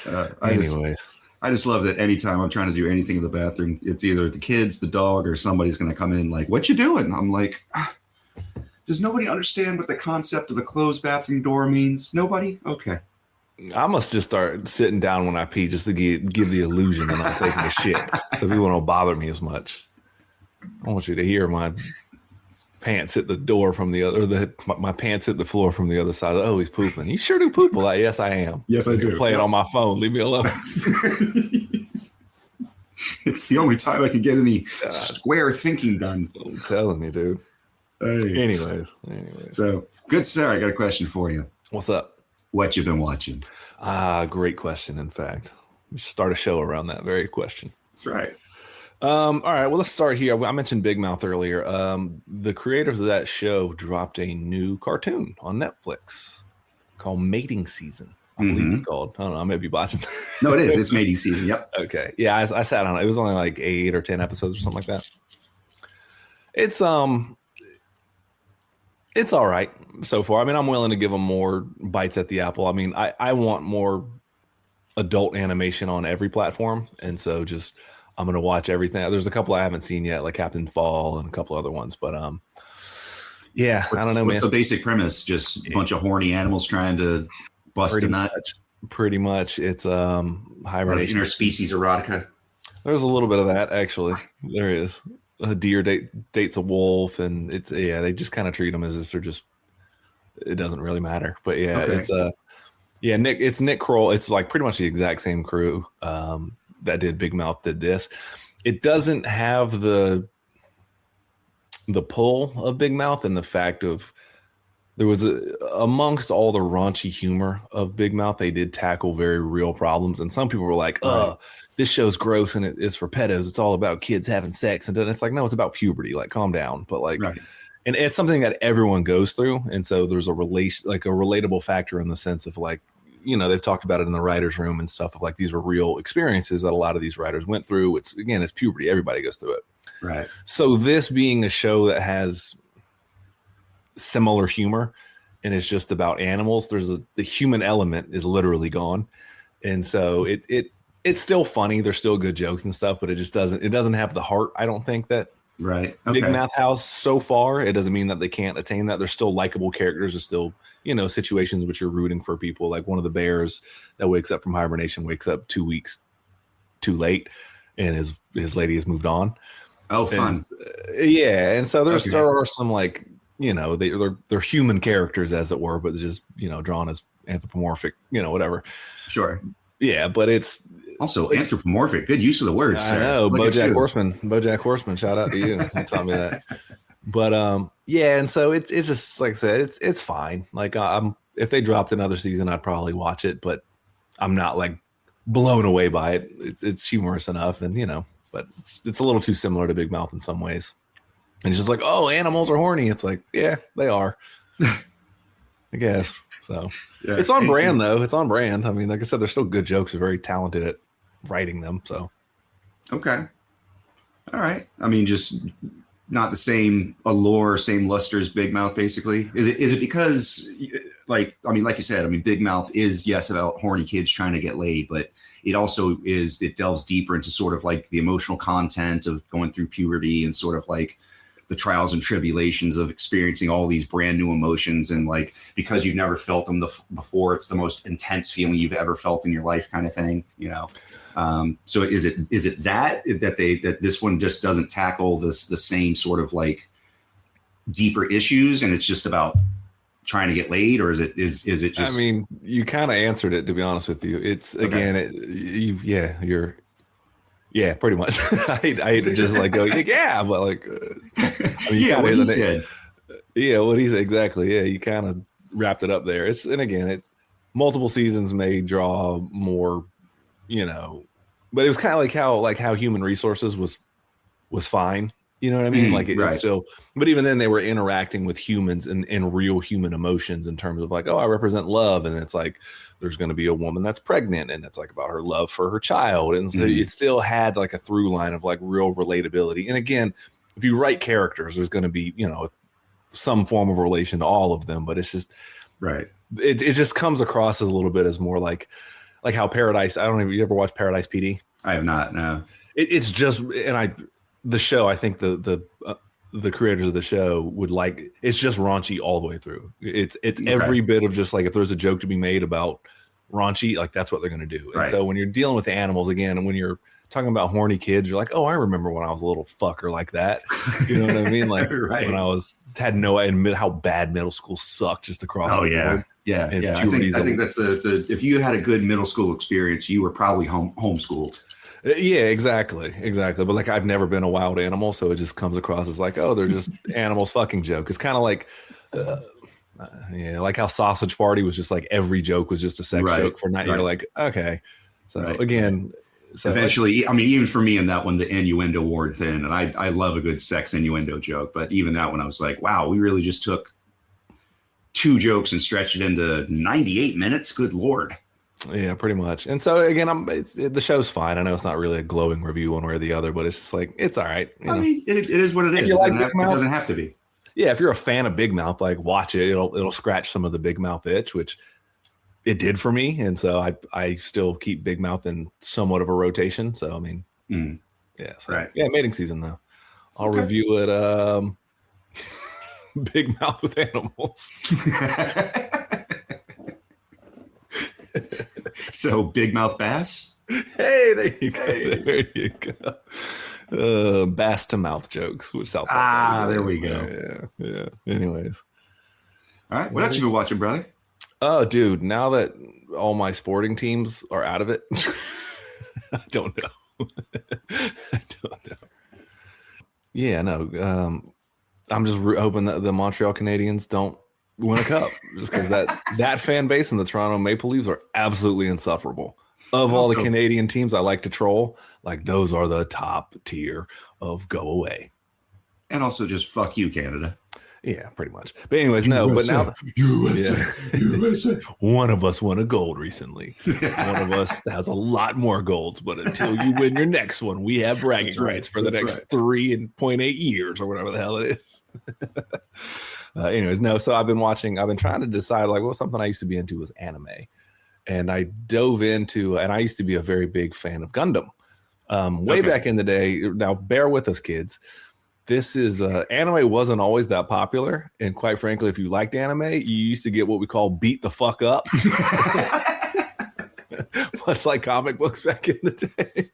Speaker 1: I just love that anytime I'm trying to do anything in the bathroom, it's either the kids, the dog, or somebody's going to come in like, what you doing? I'm like, does nobody understand what the concept of a closed bathroom door means? Nobody? Okay.
Speaker 2: I must just start sitting down when I pee just to give the illusion that I'm taking a shit, so people don't bother me as much. I want you to hear my pants hit the door from the other, my pants hit the floor from the other side. Oh, he's pooping. You sure do poop a lot. Yes, I am.
Speaker 1: Yes, I do.
Speaker 2: Playing on my phone. Leave me alone.
Speaker 1: It's the only time I can get any square thinking done.
Speaker 2: I'm telling you, dude.
Speaker 1: Hey.
Speaker 2: Anyways.
Speaker 1: So, good sir, I got a question for you.
Speaker 2: What's up?
Speaker 1: What you been watching?
Speaker 2: Great question, in fact. We should start a show around that very question.
Speaker 1: That's right.
Speaker 2: All right, well, let's start here. I mentioned Big Mouth earlier. The creators of that show dropped a new cartoon on Netflix called Mating Season. I believe it's called. I don't know. I may be botching.
Speaker 1: No, it is. It's Mating Season. Yep.
Speaker 2: Okay. Yeah, I sat on it. It was only like 8 or 10 episodes or something like that. It's all right so far. I mean, I'm willing to give them more bites at the apple. I mean, I want more adult animation on every platform, and so just I'm gonna watch everything. There's a couple I haven't seen yet, like Captain Fall and a couple other ones, but yeah, I don't know,
Speaker 1: what's
Speaker 2: man.
Speaker 1: the basic premise? Just a bunch of horny animals trying to bust a nut.
Speaker 2: Pretty much, it's hibernation.
Speaker 1: Interspecies erotica.
Speaker 2: There's a little bit of that, actually. There is. A deer dates a wolf, and they just kind of treat them as if they're just. It doesn't really matter, but yeah, okay. It's Nick Kroll. It's like pretty much the exact same crew that did Big Mouth did this. It doesn't have the pull of Big Mouth and the fact of there was amongst all the raunchy humor of Big Mouth, they did tackle very real problems, and some people were like, "Oh, this show's gross and it's for pedos. It's all about kids having sex," and then it's like, no, it's about puberty. Like, calm down. But like. Right. And it's something that everyone goes through. And so there's a relatable factor in the sense of like, they've talked about it in the writer's room and stuff of like, these are real experiences that a lot of these writers went through. It's puberty. Everybody goes through it.
Speaker 1: Right.
Speaker 2: So this being a show that has similar humor and it's just about animals, the human element is literally gone. And so it's still funny. There's still good jokes and stuff, but it doesn't have the heart. I don't think that,
Speaker 1: right. Okay.
Speaker 2: Big Mouth House so far. It doesn't mean that they can't attain that. There's still likable characters. There's still, situations which you're rooting for people. Like one of the bears that wakes up from hibernation wakes up 2 weeks too late, and his lady has moved on.
Speaker 1: Oh, fun.
Speaker 2: And so there are some like they're human characters as it were, but just drawn as anthropomorphic, whatever.
Speaker 1: Sure.
Speaker 2: Yeah, but it's.
Speaker 1: Also, anthropomorphic. Good use of the words.
Speaker 2: I know. BoJack Horseman. Shout out to you. You taught me that. But and so it's just like I said, it's fine. Like if they dropped another season, I'd probably watch it, but I'm not like blown away by it. It's humorous enough, and but it's a little too similar to Big Mouth in some ways. And it's just like, oh, animals are horny. It's like, yeah, they are. I guess. So it's on brand though. It's on brand. I mean, like I said, there's still good jokes. They're very talented at writing them. So
Speaker 1: okay, all right. I mean, just not the same allure, same luster as Big Mouth. Basically, is it because like you said, I mean, Big Mouth is about horny kids trying to get laid, but it also it delves deeper into sort of like the emotional content of going through puberty and sort of like the trials and tribulations of experiencing all these brand new emotions, and like because you've never felt them before, it's the most intense feeling you've ever felt in your life, kind of thing. So is it that this one just doesn't tackle the same sort of like deeper issues, and it's just about trying to get laid, or is it just?
Speaker 2: I mean, you kind of answered it, to be honest with you. It's again, you're. Yeah, pretty much. I hate to just like go, yeah, but like, I mean,
Speaker 1: what he said.
Speaker 2: Yeah, what he said exactly. Yeah, you kind of wrapped it up there. It's multiple seasons may draw more, but it was kind of like how Human Resources was fine, You know what I mean? Like
Speaker 1: right.
Speaker 2: it's still, but even then they were interacting with humans and real human emotions in terms of like, oh, I represent love. And it's like, there's going to be a woman that's pregnant and it's like about her love for her child. And so it still had like a through line of like real relatability. And again, if you write characters, there's going to be, you know, some form of relation to all of them, but it's just,
Speaker 1: right.
Speaker 2: It just comes across as a little bit as more like how Paradise, I don't know, you ever watch Paradise PD?
Speaker 1: I have not, no.
Speaker 2: It's just, the show, I think the creators of the show would like, it's just raunchy all the way through. It's every bit of just like, if there's a joke to be made about raunchy, like that's what they're going to do. And so when you're dealing with the animals again, and when you're talking about horny kids, you're like, oh, I remember when I was a little fucker like that. You know what I mean? Like when I had no admit how bad middle school sucked just across the board.
Speaker 1: Yeah. I think that's the if you had a good middle school experience, you were probably homeschooled.
Speaker 2: Yeah, exactly. But like, I've never been a wild animal, so it just comes across as like, oh, they're just animals fucking joke. It's kind of like, like how Sausage Party was just like every joke was just a sex joke for night. You're like, okay. So again,
Speaker 1: eventually, I mean, even for me in that one, the innuendo wore thin, and I love a good sex innuendo joke. But even that one, I was like, wow, we really just took 2 jokes and stretched it into 98 minutes. Good Lord.
Speaker 2: Yeah, pretty much. And so again, the show's fine. I know it's not really a glowing review one way or the other, but it's just like, it's all right.
Speaker 1: I mean, it is what it is. It doesn't have to be.
Speaker 2: Yeah, if you're a fan of Big Mouth, like watch it. It'll scratch some of the Big Mouth itch, which it did for me. And so I still keep Big Mouth in somewhat of a rotation. So I mean, yeah, mating season though. I'll review it. Big Mouth with animals.
Speaker 1: So Big Mouth Bass.
Speaker 2: Hey, there you go. There you go. Bass to mouth jokes with South Park.
Speaker 1: There we go.
Speaker 2: Yeah. Anyways.
Speaker 1: All right. What else you been watching, brother?
Speaker 2: Oh, dude, now that all my sporting teams are out of it, I don't know. Yeah, no. I'm just hoping that the Montreal Canadiens don't win a cup, just because that fan base and the Toronto Maple Leafs are absolutely insufferable. Of all the Canadian teams I like to troll, like those are the top tier of go away.
Speaker 1: And also just fuck you, Canada.
Speaker 2: Yeah, pretty much. But anyways, but now USA. One of us won a gold recently. One of us has a lot more golds, but until you win your next one, we have bragging rights for the next 3.8 years or whatever the hell it is. Anyways, no. So I've been trying to decide like what something I used to be into was anime, and I dove into, and I used to be a very big fan of Gundam, way back in the day. Now, bear with us, kids. This is anime wasn't always that popular, and quite frankly, if you liked anime, you used to get what we call beat the fuck up, much like comic books back in the day.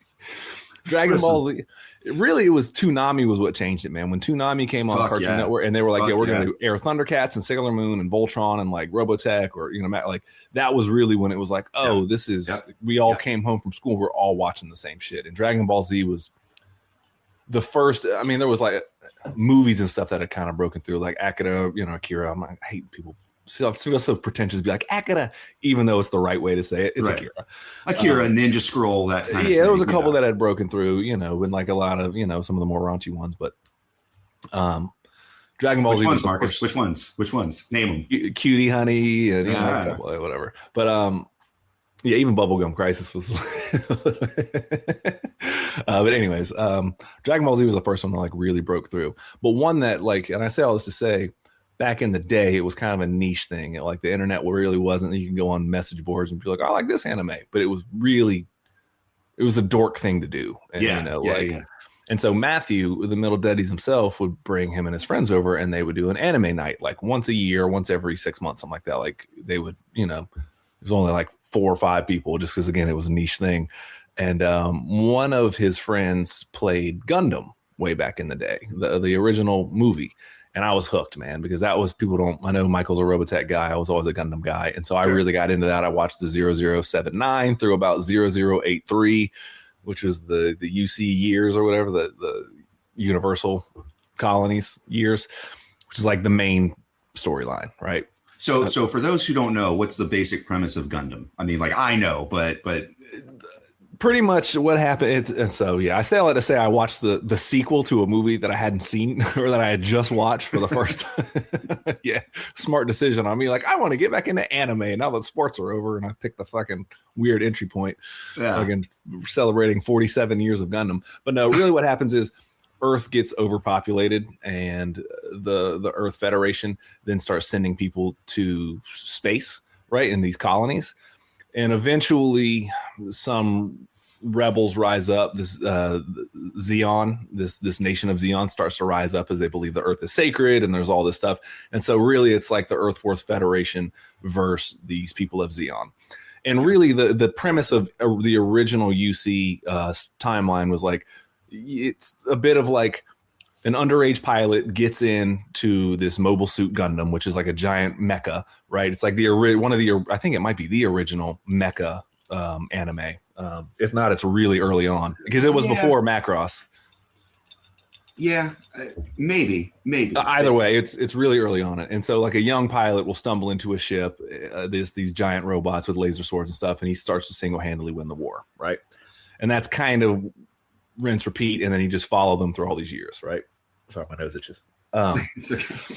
Speaker 2: Dragon Ball Z. Really, it was Toonami was what changed it, man. When Toonami came on Cartoon Network, and they were like, we're going to air Thundercats and Sailor Moon and Voltron and like Robotech, or like that was really when it was like, this is we all came home from school, we're all watching the same shit. And Dragon Ball Z was the first. I mean, there was like movies and stuff that had kind of broken through, like Akira, Akira. I hate people. So pretentious to be like Akira, even though it's the right way to say it. It's
Speaker 1: Akira, Ninja Scroll, that kind of thing.
Speaker 2: There was a couple that had broken through, and like a lot of, some of the more raunchy ones. But Dragon Ball Z.
Speaker 1: Which ones, Marcus? Which ones? Name them.
Speaker 2: Cutie Honey and whatever. But even Bubblegum Crisis was. But anyways, Dragon Ball Z was the first one that like really broke through. But one that like, and I say all this to say, back in the day, it was kind of a niche thing. Like the internet really wasn't. You can go on message boards and be like, I like this anime, but it was a dork thing to do. And, and so Matthew, the Middle Daddies himself, would bring him and his friends over, and they would do an anime night, like once a year, once every 6 months, something like that. Like they would, it was only like 4 or 5 people, just because again, it was a niche thing. And one of his friends played Gundam way back in the day, the original movie. And I was hooked, man, because that was I know Michael's a Robotech guy. I was always a Gundam guy. And so I really got into that. I watched the 0079 through about 0083, which was the UC years or whatever, the Universal Colonies years, which is like the main storyline, right?
Speaker 1: So for those who don't know, what's the basic premise of Gundam? I mean, like I know, but
Speaker 2: pretty much what happened. And so, yeah, I say all that to say I watched the sequel to a movie that I hadn't seen or that I had just watched for the first time. Yeah, smart decision on me. Like, I want to get back into anime now that sports are over, and I picked the fucking weird entry point.
Speaker 1: Yeah.
Speaker 2: Again, celebrating 47 years of Gundam. But no, really what happens is Earth gets overpopulated, and the Earth Federation then starts sending people to space, right, in these colonies. And eventually some rebels rise up. This Zeon, this nation of Zeon starts to rise up as they believe the Earth is sacred, and there's all this stuff. And so really it's like the Earth Force Federation versus these people of Zeon. And really the premise of the original UC timeline was like, it's a bit of like an underage pilot gets into this mobile suit Gundam, which is like a giant mecha, right? It's like I think it might be the original mecha anime. If not, it's really early on because it was before Macross.
Speaker 1: Yeah, maybe.
Speaker 2: Either way, it's really early on it. And so like a young pilot will stumble into a ship, these giant robots with laser swords and stuff, and he starts to single-handedly win the war, right? And that's kind of rinse, repeat, and then you just follow them through all these years, right? Sorry, my nose itches.
Speaker 1: It's okay.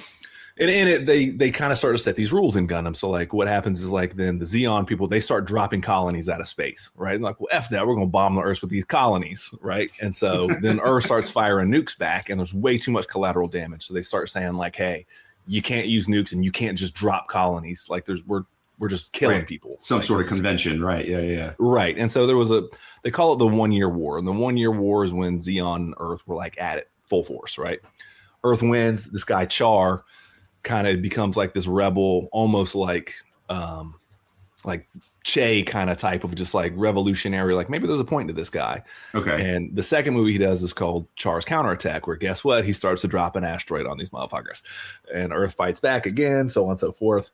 Speaker 2: And in it, they kind of start to set these rules in Gundam. So like what happens is like then the Zeon people, they start dropping colonies out of space, right? And like, well, F that, we're going to bomb the Earth with these colonies, right? And so then Earth starts firing nukes back, and there's way too much collateral damage. So they start saying like, hey, you can't use nukes and you can't just drop colonies. Like we're just killing people.
Speaker 1: Some
Speaker 2: like,
Speaker 1: sort of convention, right? Yeah.
Speaker 2: Right. And so there was they call it the 1 year war. And the 1 year war is when Zeon and Earth were like at it full force, right? Earth wins. This guy Char kind of becomes like this rebel, almost like Che kind of type of just like revolutionary. Like maybe there's a point to this guy.
Speaker 1: Okay.
Speaker 2: And the second movie he does is called Char's Counterattack, where guess what? He starts to drop an asteroid on these motherfuckers, and Earth fights back again, so on and so forth.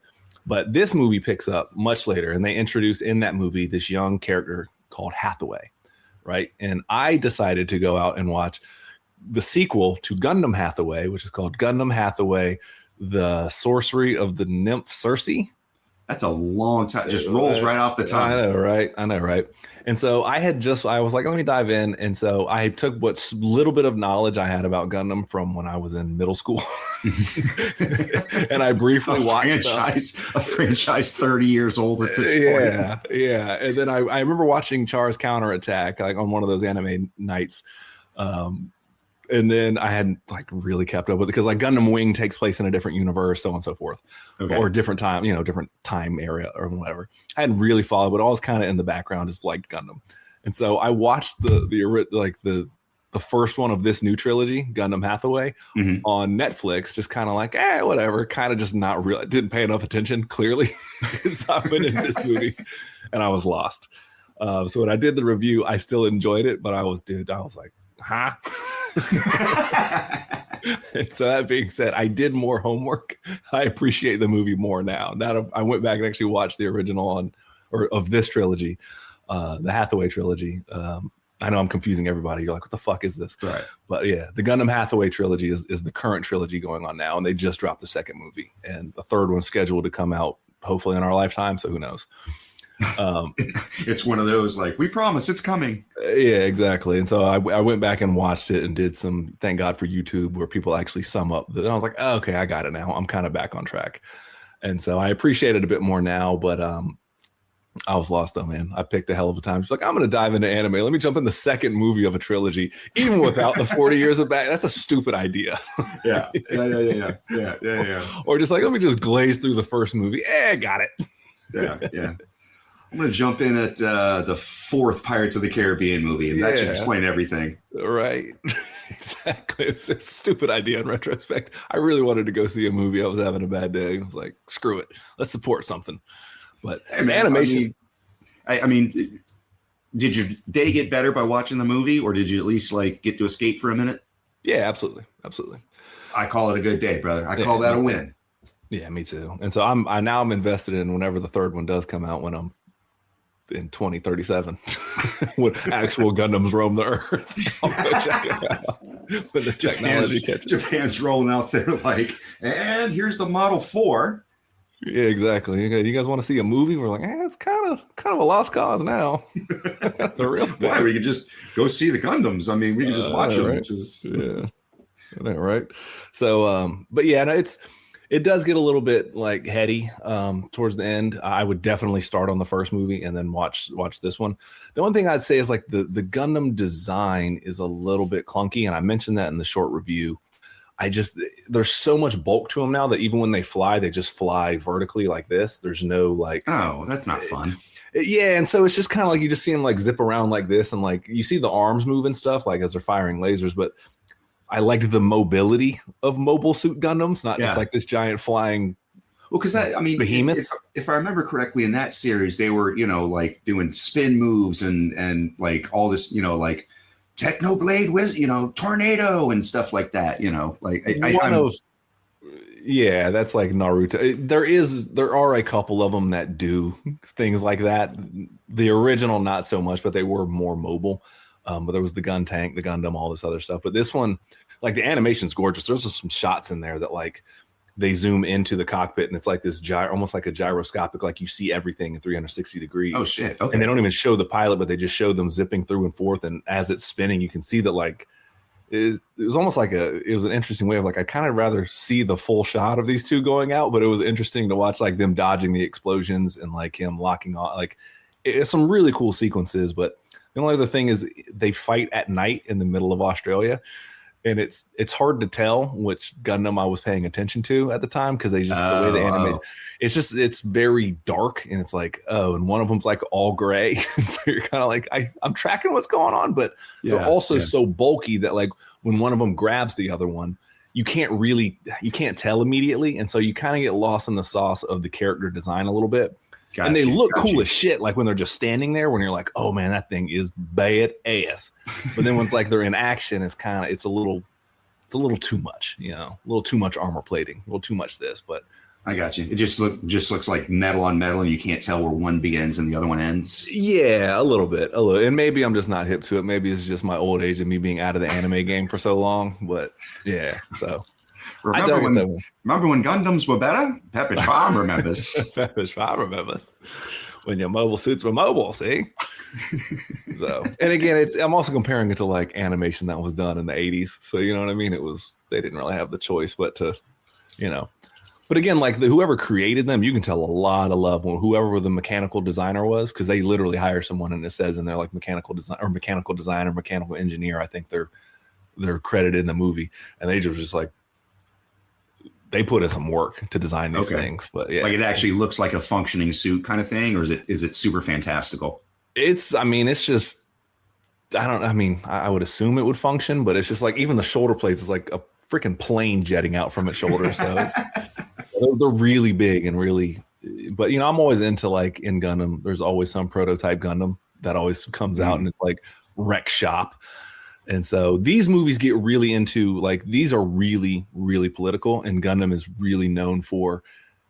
Speaker 2: But this movie picks up much later, and they introduce in that movie this young character called Hathaway, right? And I decided to go out and watch the sequel to Gundam Hathaway, which is called Gundam Hathaway, The Sorcery of the Nymph Circe.
Speaker 1: That's a long time. Just rolls right off the tongue.
Speaker 2: I know, right? And so I was like, let me dive in. And so I took what little bit of knowledge I had about Gundam from when I was in middle school. And I briefly watched
Speaker 1: a franchise 30 years old at this point.
Speaker 2: Yeah. And then I remember watching Char's Counterattack like on one of those anime nights. And then I hadn't like really kept up with it because like Gundam Wing takes place in a different universe, so on and so forth, or different time, different time area or whatever. I hadn't really followed, but always kind of in the background just liked Gundam. And so I watched the first one of this new trilogy, Gundam Hathaway, on Netflix, just kind of like, whatever, kind of just not real. Didn't pay enough attention, clearly. So I went into this movie and I was lost. So when I did the review, I still enjoyed it, but I was like, huh? And so that being said, I did more homework. I appreciate the movie more now. Now I went back and actually watched the original of this trilogy, the Hathaway trilogy. I know I'm confusing everybody. You're like, what the fuck is this?
Speaker 1: Right.
Speaker 2: But yeah, the Gundam Hathaway trilogy is the current trilogy going on now, and they just dropped the second movie, and the third one's scheduled to come out hopefully in our lifetime. So who knows?
Speaker 1: It's one of those like, we promise it's coming.
Speaker 2: Yeah, exactly. And so I went back and watched it and did some, thank God for YouTube, where people actually sum up. And I was like, oh, okay, I got it now. I'm kind of back on track. And so I appreciate it a bit more now, but I was lost though, man. I picked a hell of a time. It's like, I'm going to dive into anime. Let me jump in the second movie of a trilogy, even without the 40 years of back. That's a stupid idea.
Speaker 1: Yeah.
Speaker 2: Or just like, let me just glaze through the first movie. Got it.
Speaker 1: Yeah. I'm going to jump in at the fourth Pirates of the Caribbean movie, and that should explain everything.
Speaker 2: Right. Exactly. It's a stupid idea in retrospect. I really wanted to go see a movie. I was having a bad day. I was like, screw it. Let's support something. But animation.
Speaker 1: I mean, did your day get better by watching the movie, or did you at least like get to escape for a minute?
Speaker 2: Yeah, absolutely.
Speaker 1: I call it a good day, brother. I call that a win. Yeah,
Speaker 2: me too. And so I'm invested in whenever the third one does come out, when I'm in 2037 when actual Gundams roam the Earth. I'll go check it out when the technology catches.
Speaker 1: Japan's rolling out there like, and here's the Model 4.
Speaker 2: Yeah, exactly. You guys want to see a movie? We're like, it's kind of a lost cause now. The real
Speaker 1: Why?
Speaker 2: thing.
Speaker 1: We could just go see the Gundams. I mean, we could just watch them.
Speaker 2: Right.
Speaker 1: Just
Speaker 2: Yeah. I know, right? So, but yeah, no, it does get a little bit like heady towards the end. I would definitely start on the first movie and then watch this one. The one thing I'd say is like the Gundam design is a little bit clunky, and I mentioned that in the short review. There's so much bulk to them now that even when they fly, they just fly vertically like this. There's no like,
Speaker 1: oh, that's not fun.
Speaker 2: yeah, and so it's just kind of like you just see them like zip around like this, and like you see the arms move and stuff like as they're firing lasers, but I liked the mobility of mobile suit Gundams, not just like this giant flying.
Speaker 1: Well, because that, I mean,
Speaker 2: behemoth.
Speaker 1: If I remember correctly, in that series, they were, like doing spin moves and like all this, like Technoblade with, tornado and stuff like that. Like
Speaker 2: yeah, that's like Naruto. There are a couple of them that do things like that. The original, not so much, but they were more mobile. But there was the gun tank, the Gundam, all this other stuff. But this one, like the animation's gorgeous. There's just some shots in there that like they zoom into the cockpit and it's like this almost like a gyroscopic, like you see everything in 360 degrees.
Speaker 1: Oh shit. Okay.
Speaker 2: And they don't even show the pilot, but they just show them zipping through and forth. And as it's spinning, you can see that like it was almost like it was an interesting way of like, I kind of rather see the full shot of these two going out, but it was interesting to watch like them dodging the explosions and like him locking on, like it's some really cool sequences. But the only other thing is they fight at night in the middle of Australia, and it's hard to tell which Gundam I was paying attention to at the time because they just the way they animate. It's very dark, and it's like, and one of them's like all gray. So you're kind of like, I'm tracking what's going on, but they're also so bulky that like when one of them grabs the other one, you can't tell immediately, and so you kind of get lost in the sauce of the character design a little bit. And they look cool as shit, like when they're just standing there, when you're like, oh man, that thing is bad ass. But then once like they're in action, it's a little too much, a little too much armor plating, a little too much this. But
Speaker 1: I got you. It just looks like metal on metal, and you can't tell where one begins and the other one ends.
Speaker 2: Yeah, a little. And maybe I'm just not hip to it. Maybe it's just my old age and me being out of the anime game for so long. But yeah, so.
Speaker 1: Remember when Gundams were better? Pepperidge Farm remembers.
Speaker 2: Pepperidge Farm remembers. When your mobile suits were mobile, see? So, and again, I'm also comparing it to like animation that was done in the 80s. So, you know what I mean? They didn't really have the choice, but to, but again, like whoever created them, you can tell a lot of love when whoever the mechanical designer was, because they literally hire someone and it says in there like mechanical designer, mechanical engineer. I think they're credited in the movie, and they just like, they put in some work to design these things, but yeah,
Speaker 1: like it actually looks like a functioning suit kind of thing, or is it super fantastical?
Speaker 2: I would assume it would function, but it's just like even the shoulder plates is like a freaking plane jetting out from its shoulder. So they're really big and really, but I'm always into like in Gundam, there's always some prototype Gundam that always comes out and it's like wreck shop. And so these movies get really into like, these are really, really political, and Gundam is really known for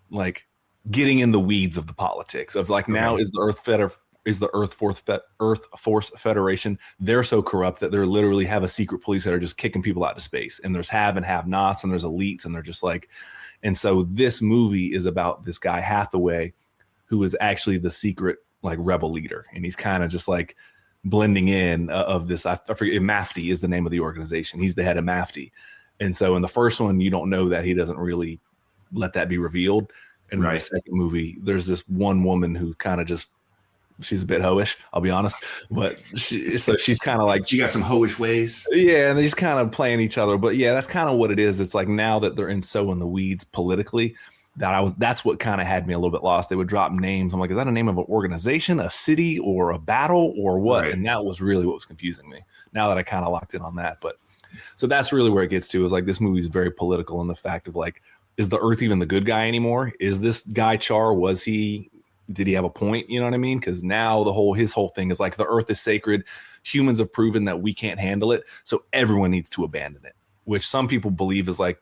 Speaker 2: like getting in the weeds of the politics of like, now is the Earth Force Federation. They're so corrupt that they literally have a secret police that are just kicking people out to space, and there's have and have nots, and there's elites, and they're just like, and so this movie is about this guy Hathaway, who is actually the secret like rebel leader, and he's kind of just like blending in of this. I forget, MAFTI is the name of the organization. He's the head of MAFTI. And so in the first one, you don't know that. He doesn't really let that be revealed. And in the second movie, there's this one woman who kind of just, she's a bit hoish, I'll be honest. But she's kind of like,
Speaker 1: she got some hoish ways.
Speaker 2: Yeah. And they just kind of playing each other. But yeah, that's kind of what it is. It's like now that they're in the weeds politically, that's what kind of had me a little bit lost. They would drop names. I'm like, is that a name of an organization, a city, or a battle, or what? Right. And that was really what was confusing me. Now that I kind of locked in on that, but so that's really where it gets to, is like this movie is very political in the fact of like, is the Earth even the good guy anymore? Is this guy Char? Did he have a point? You know what I mean? Because now his whole thing is like, the Earth is sacred. Humans have proven that we can't handle it, so everyone needs to abandon it. Which some people believe is like,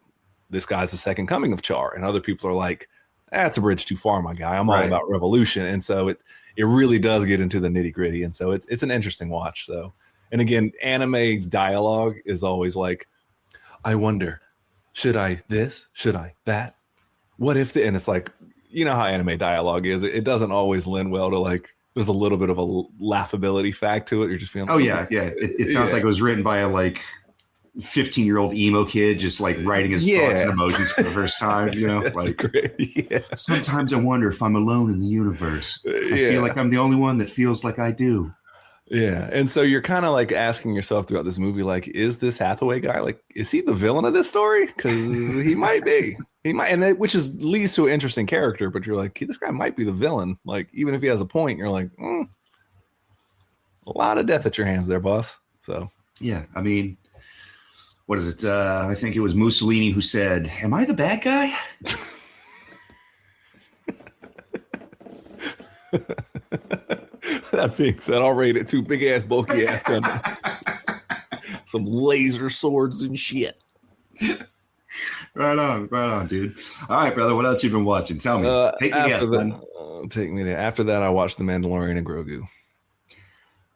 Speaker 2: this guy's the second coming of Char, and other people are like, that's a bridge too far, my guy. I'm all about revolution. And so it really does get into the nitty gritty. And so it's an interesting watch. So, and again, anime dialogue is always like, I wonder, should I this? Should I that? What if and it's like, you know how anime dialogue is. It doesn't always lend well to like. There's a little bit of a laughability fact to it. You're just being like,
Speaker 1: oh yeah, yeah. It sounds like it was written by a like 15-year-old emo kid just like writing his thoughts and emotions for the first time, you know. Like
Speaker 2: great, yeah.
Speaker 1: Sometimes I wonder if I'm alone in the universe. I feel like I'm the only one that feels like I do.
Speaker 2: Yeah. And so you're kind of like asking yourself throughout this movie, like, is this Hathaway guy, like, is he the villain of this story? Because he might be. He might, and that, which is leads to an interesting character, but you're like, this guy might be the villain. Like, even if he has a point, you're like, a lot of death at your hands there, boss. So
Speaker 1: yeah, I mean, what is it? I think it was Mussolini who said, "Am I the bad guy?"
Speaker 2: That being said, I'll rate it 2 big ass, bulky ass Gundams. Some laser swords and shit.
Speaker 1: Right on, dude. All right, brother. What else you been watching? Tell me. Take me guess, then.
Speaker 2: Take me there. After that, I watched The Mandalorian and Grogu.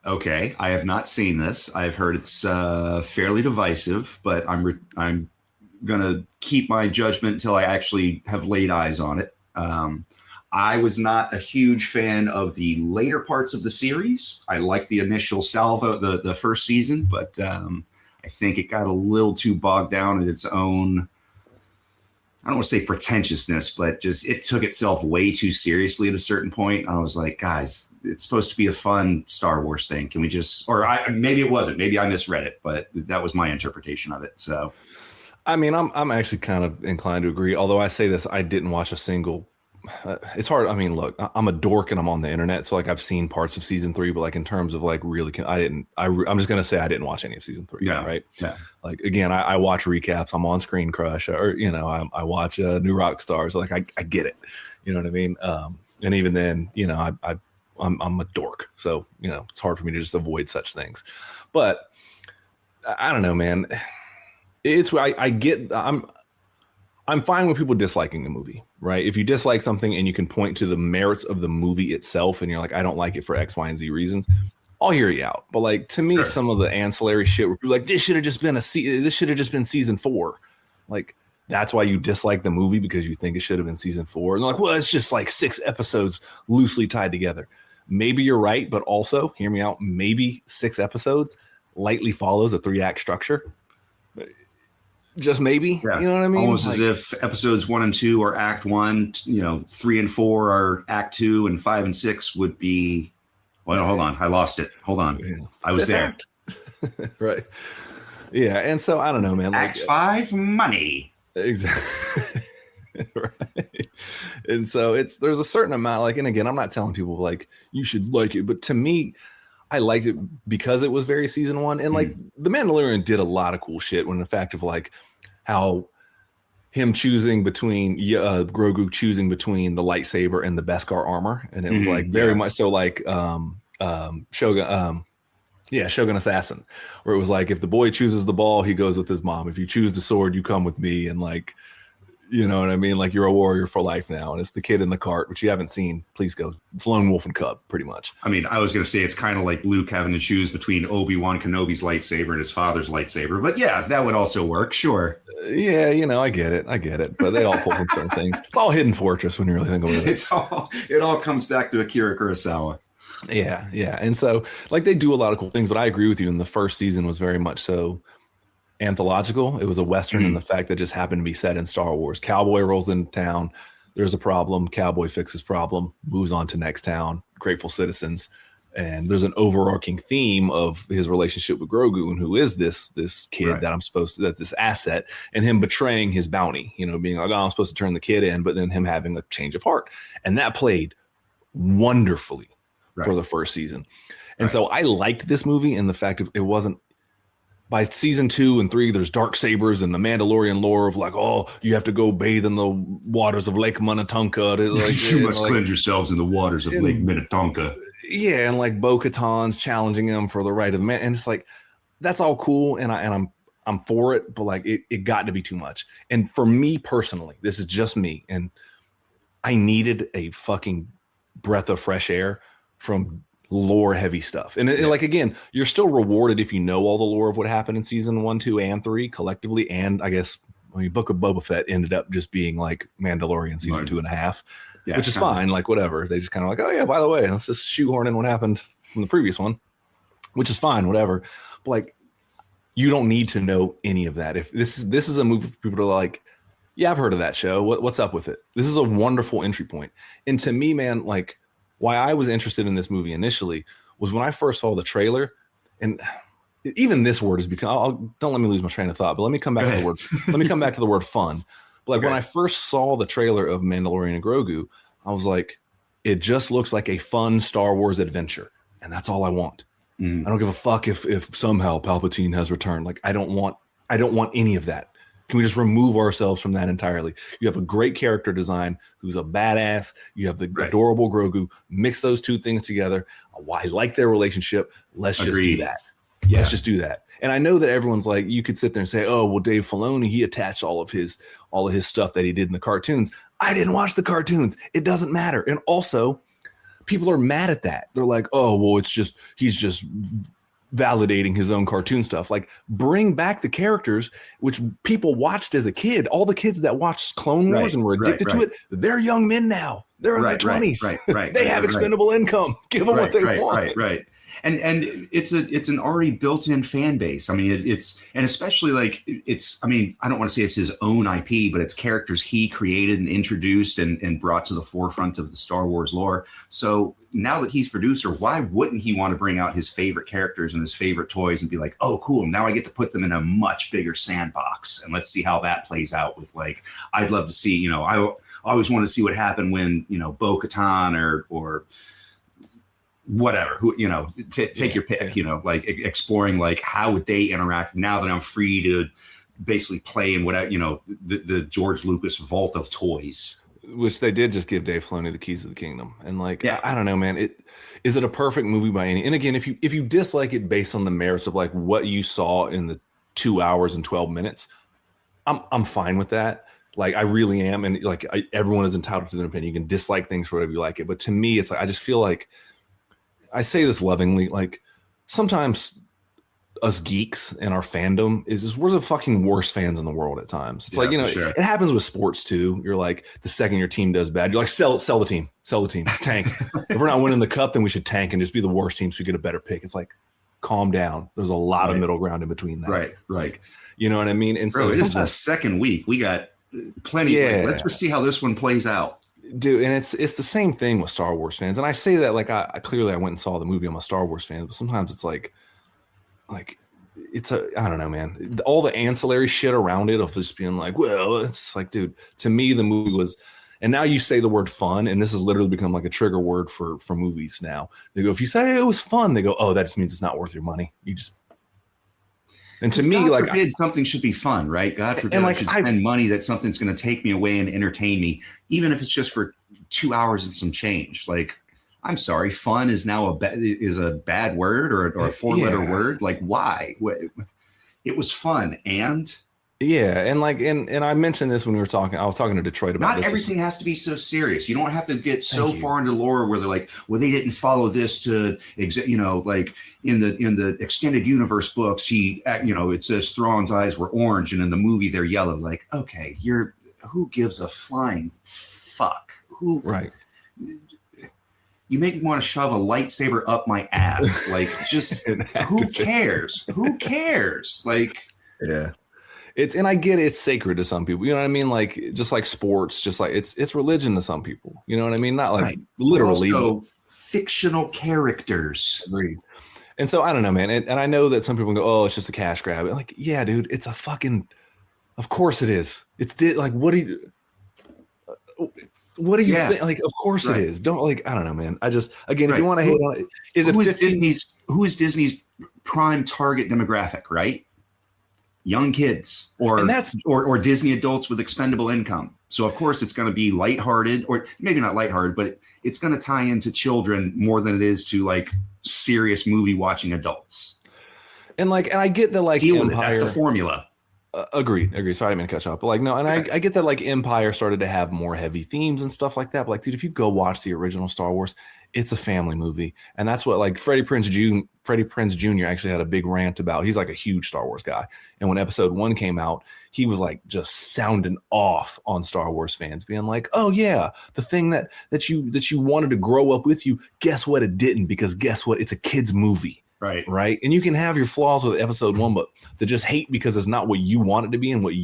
Speaker 1: Okay, I have not seen this. I've heard it's fairly divisive, but I'm gonna keep my judgment until I actually have laid eyes on it. I was not a huge fan of the later parts of the series. I liked the initial salvo, the first season, but I think it got a little too bogged down in its own, I don't want to say pretentiousness, but just it took itself way too seriously at a certain point. I was like, guys, it's supposed to be a fun Star Wars thing. Can we just, maybe it wasn't. Maybe I misread it, but that was my interpretation of it. So,
Speaker 2: I mean, I'm actually kind of inclined to agree. Although I say this, I didn't watch a single. It's hard. I mean, look, I'm a dork and I'm on the internet, so like I've seen parts of season 3, but like in terms of like really, I'm just gonna say I didn't watch any of season 3.
Speaker 1: Yeah,
Speaker 2: right.
Speaker 1: Yeah.
Speaker 2: Like again, I watch recaps. I'm on Screen Crush, or I watch New Rock Stars. Like I get it. You know what I mean? And even then, I'm a dork, so it's hard for me to just avoid such things. But I don't know, man. I'm fine with people disliking a movie, right? If you dislike something and you can point to the merits of the movie itself and you're like, I don't like it for X, Y, and Z reasons, I'll hear you out. But like, to me, some of the ancillary shit where people are like, this should have just been season 4. Like, that's why you dislike the movie, because you think it should have been season 4. And they're like, well, it's just like 6 episodes loosely tied together. Maybe you're right, but also, hear me out, maybe 6 episodes lightly follows a 3-act structure. Just maybe,
Speaker 1: yeah.
Speaker 2: You know what I mean?
Speaker 1: Almost like, as if episodes 1 and 2 are Act 1, 3 and 4 are Act 2, and 5 and 6 would be. Well, hold on, I lost it. Hold on, yeah. I was there.
Speaker 2: Right. Yeah, and so I don't know, man.
Speaker 1: Act 5, money.
Speaker 2: Exactly. Right. And so there's a certain amount, like, and again, I'm not telling people like you should like it, but to me, I liked it because it was very season 1. And like The Mandalorian did a lot of cool shit when the fact of like how him choosing between Grogu choosing between the lightsaber and the Beskar armor. And it was like very much so like Shogun Assassin, where it was like, if the boy chooses the ball, he goes with his mom. If you choose the sword, you come with me. And like, you know what I mean? Like, you're a warrior for life now. And it's the kid in the cart, which you haven't seen. Please go. It's Lone Wolf and Cub, pretty much.
Speaker 1: I mean, I was going to say it's kind of like Luke having to choose between Obi-Wan Kenobi's lightsaber and his father's lightsaber. But yeah, that would also work. Sure.
Speaker 2: Yeah, I get it. But they all pull from certain things. It's all Hidden Fortress when you really think about it.
Speaker 1: It all comes back to Akira Kurosawa.
Speaker 2: Yeah. And so, like, they do a lot of cool things. But I agree with you. And the first season was very much so anthological. It was a Western in the fact that just happened to be set in Star Wars. Cowboy rolls into town. There's a problem. Cowboy fixes problem, moves on to next town, grateful citizens. And there's an overarching theme of his relationship with Grogu, and who is this kid that that's this asset, and him betraying his bounty, being like, oh, I'm supposed to turn the kid in, but then him having a change of heart. And that played wonderfully for the first season. And so I liked this movie in the fact of it wasn't, by season 2 and 3, there's dark sabers and the Mandalorian lore of like, oh, you have to go bathe in the waters of Lake Minnetonka. Like,
Speaker 1: you must cleanse yourselves in the waters of Lake Minnetonka.
Speaker 2: Yeah, and like Bo-Katan's challenging him for the right of the man, and it's like, that's all cool, and I'm for it, but like it got to be too much. And for me personally, this is just me, and I needed a fucking breath of fresh air from lore heavy stuff. And like, again, you're still rewarded if you know all the lore of what happened in season 1, 2, and 3 collectively, and I guess I mean, Book of Boba Fett ended up just being like Mandalorian season 2.5, which is fine. Like whatever. They just kind of like, oh yeah, by the way, let's just shoehorn in what happened from the previous one, which is fine, whatever. But like, you don't need to know any of that. If this is a movie for people to like, yeah, I've heard of that show. What's up with it? This is a wonderful entry point. And to me, man, like why I was interested in this movie initially was when I first saw the trailer, and even this word has become, don't let me lose my train of thought, but let me come back to the word. Let me come back to the word fun. But like when I first saw the trailer of Mandalorian and Grogu, I was like, it just looks like a fun Star Wars adventure. And that's all I want. I don't give a fuck if somehow Palpatine has returned. Like I don't want any of that. Can we just remove ourselves from that entirely? You have a great character design who's a badass. You have the adorable Grogu. Mix those two things together. I like their relationship. Let's just do that. Yeah. Let's just do that. And I know that everyone's like, you could sit there and say, oh, well, Dave Filoni, he attached all of his stuff that he did in the cartoons. I didn't watch the cartoons. It doesn't matter. And also, people are mad at that. They're like, oh, well, he's just validating his own cartoon stuff. Like, bring back the characters which people watched as a kid. All the kids that watched Clone Wars and were addicted to it, they're young men now. They're in their 20s. They have expendable income. Give them what they want.
Speaker 1: And it's an already built-in fan base. I mean, and especially like I mean, I don't want to say it's his own IP, but it's characters he created and introduced and brought to the forefront of the Star Wars lore. So now that he's producer, why wouldn't he want to bring out his favorite characters and his favorite toys and be like, oh, cool, now I get to put them in a much bigger sandbox and let's see how that plays out with like, I'd love to see, I always want to see what happened when, Bo-Katan or whatever, take your pick, like exploring like how would they interact now that I'm free to basically play in whatever, the George Lucas vault of toys.
Speaker 2: Which they did just give Dave Filoni the keys to the kingdom. And like, I don't know, man, is it a perfect movie by any, and again, if you dislike it based on the merits of like what you saw in the 2 hours and 12 minutes, I'm fine with that. Like I really am. And like everyone is entitled to their opinion. You can dislike things for whatever you like it. But to me, it's like, I just feel like, I say this lovingly, like sometimes us geeks and our fandom is we're the fucking worst fans in the world at times. It's like, it happens with sports too. You're like, the second your team does bad, you're like, sell the team, tank. If we're not winning the cup, then we should tank and just be the worst team so we get a better pick. It's like, calm down. There's a lot of middle ground in between that.
Speaker 1: Right.
Speaker 2: You know what I mean? And so
Speaker 1: it is the second week. We got plenty. Let's just see how this one plays out.
Speaker 2: Dude, and it's the same thing with Star Wars fans. And I say that like I clearly went and saw the movie. I'm a Star Wars fan, but sometimes it's like I don't know, man. All the ancillary shit around it of just being like, well, it's just like, dude, to me the movie was, and now you say the word fun, and this has literally become like a trigger word for movies now. They go, if you say it was fun, they go, oh, that just means it's not worth your money. And to me,
Speaker 1: God
Speaker 2: like,
Speaker 1: forbid something should be fun, right? God forbid I should spend money that something's going to take me away and entertain me, even if it's just for 2 hours and some change. Like, I'm sorry, fun is now a bad word or a 4-letter word. Like, why? It was fun, and
Speaker 2: and like, and I mentioned this when we were talking. I was talking to Detroit about this.
Speaker 1: Not everything has to be so serious. You don't have to get so far into lore where they're like, well, they didn't follow this to, like in the extended universe books, it says Thrawn's eyes were orange, and in the movie they're yellow. Like, okay, who gives a flying fuck?
Speaker 2: Right.
Speaker 1: You make me want to shove a lightsaber up my ass. Like, just who cares? Who cares? Like,
Speaker 2: yeah. And I get it's sacred to some people, you know what I mean? Like, just like sports, just like it's religion to some people, you know what I mean? Not like literally.
Speaker 1: Also, fictional characters.
Speaker 2: Agreed. And so I don't know, man. And I know that some people go, oh, it's just a cash grab. Like, yeah, dude, it's a fucking, of course it is. Like, what do you think? Like, of course it is. Don't like, I don't know, man. I just, again, if you want to hate on it,
Speaker 1: who is Disney's prime target demographic, right? Young kids or Disney adults with expendable income. So of course it's going to be lighthearted, or maybe not lighthearted, but it's going to tie into children more than it is to like serious movie watching adults.
Speaker 2: And I get the like
Speaker 1: deal with it. That's the formula.
Speaker 2: Agreed. Sorry, I didn't mean to cut you off. But like, no, and I get that like Empire started to have more heavy themes and stuff like that. But like, dude, if you go watch the original Star Wars, it's a family movie, and that's what like Freddie Prinze Jr. actually had a big rant about. He's like a huge Star Wars guy, and when Episode 1 came out, he was like just sounding off on Star Wars fans, being like, "Oh yeah, the thing that you wanted to grow up with you, guess what? It didn't, because guess what? It's a kids movie." Right. And you can have your flaws with Episode 1, but to just hate because it's not what you want it to be and what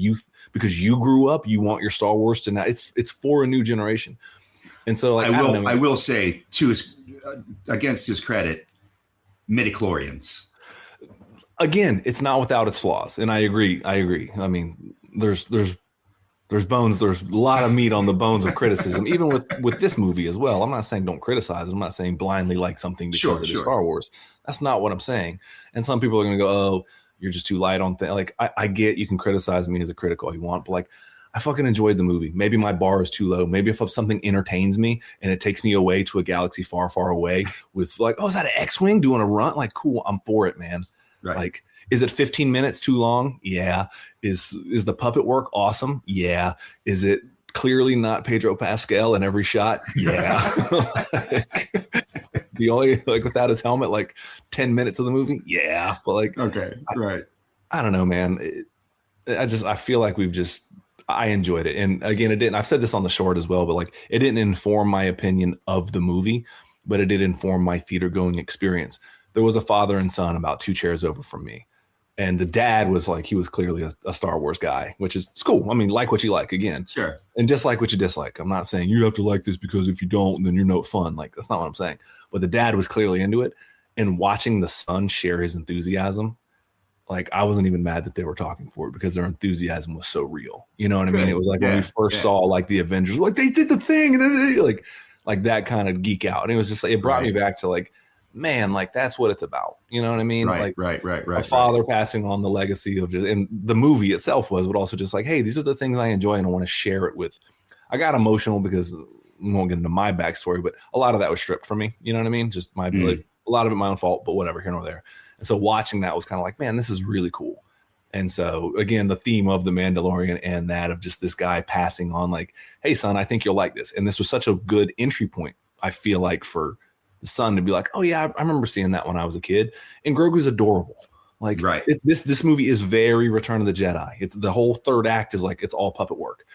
Speaker 2: because you grew up, you want your Star Wars to now. It's for a new generation. And so like,
Speaker 1: I will say to his against his credit, midichlorians.
Speaker 2: Again, it's not without its flaws. And I agree. I mean, there's bones. There's a lot of meat on the bones of criticism, even with this movie as well. I'm not saying don't criticize it. I'm not saying blindly like something because it is Star Wars. That's not what I'm saying. And some people are going to go, "Oh, you're just too light on things." Like I get you can criticize me as a critic all you want, but like I fucking enjoyed the movie. Maybe my bar is too low. Maybe if something entertains me and it takes me away to a galaxy far, far away with like, "Oh, is that an X-wing doing a run?" Like, cool, I'm for it, man. Right. Like, is it 15 minutes too long? Yeah. Is the puppet work awesome? Yeah. Is it clearly not Pedro Pascal in every shot? Yeah. The only like without his helmet, like 10 minutes of the movie. Yeah. But like,
Speaker 1: okay. Right.
Speaker 2: I don't know, man. I feel like I enjoyed it. And again, it didn't, I've said this on the short as well, but like it didn't inform my opinion of the movie, but it did inform my theater going experience. There was a father and son about 2 chairs over from me. And the dad was like, he was clearly a Star Wars guy, which is cool. I mean, like what you like again.
Speaker 1: Sure.
Speaker 2: And dislike what you dislike. I'm not saying you have to like this because if you don't, then you're no fun. Like, that's not what I'm saying. But the dad was clearly into it. And watching the son share his enthusiasm, like I wasn't even mad that they were talking for it because their enthusiasm was so real. You know what I mean? It was like when we first saw like the Avengers, like they did the thing, and like that kind of geek out. And it was just like, it brought me back to like, man, like that's what it's about. You know what I mean?
Speaker 1: Right,
Speaker 2: like,
Speaker 1: right.
Speaker 2: A father passing on the legacy of just, and the movie itself but also just like, hey, these are the things I enjoy and I want to share it with. I got emotional because we won't get into my backstory, but a lot of that was stripped from me. You know what I mean? Just my ability, a lot of it my own fault, but whatever, here nor there. And so watching that was kind of like, man, this is really cool. And so again, the theme of the Mandalorian and that of just this guy passing on like, hey son, I think you'll like this. And this was such a good entry point, I feel like, for the son to be like, oh yeah, I remember seeing that when I was a kid. And Grogu's adorable. Like this movie is very Return of the Jedi. It's the whole third act is like, it's all puppet work.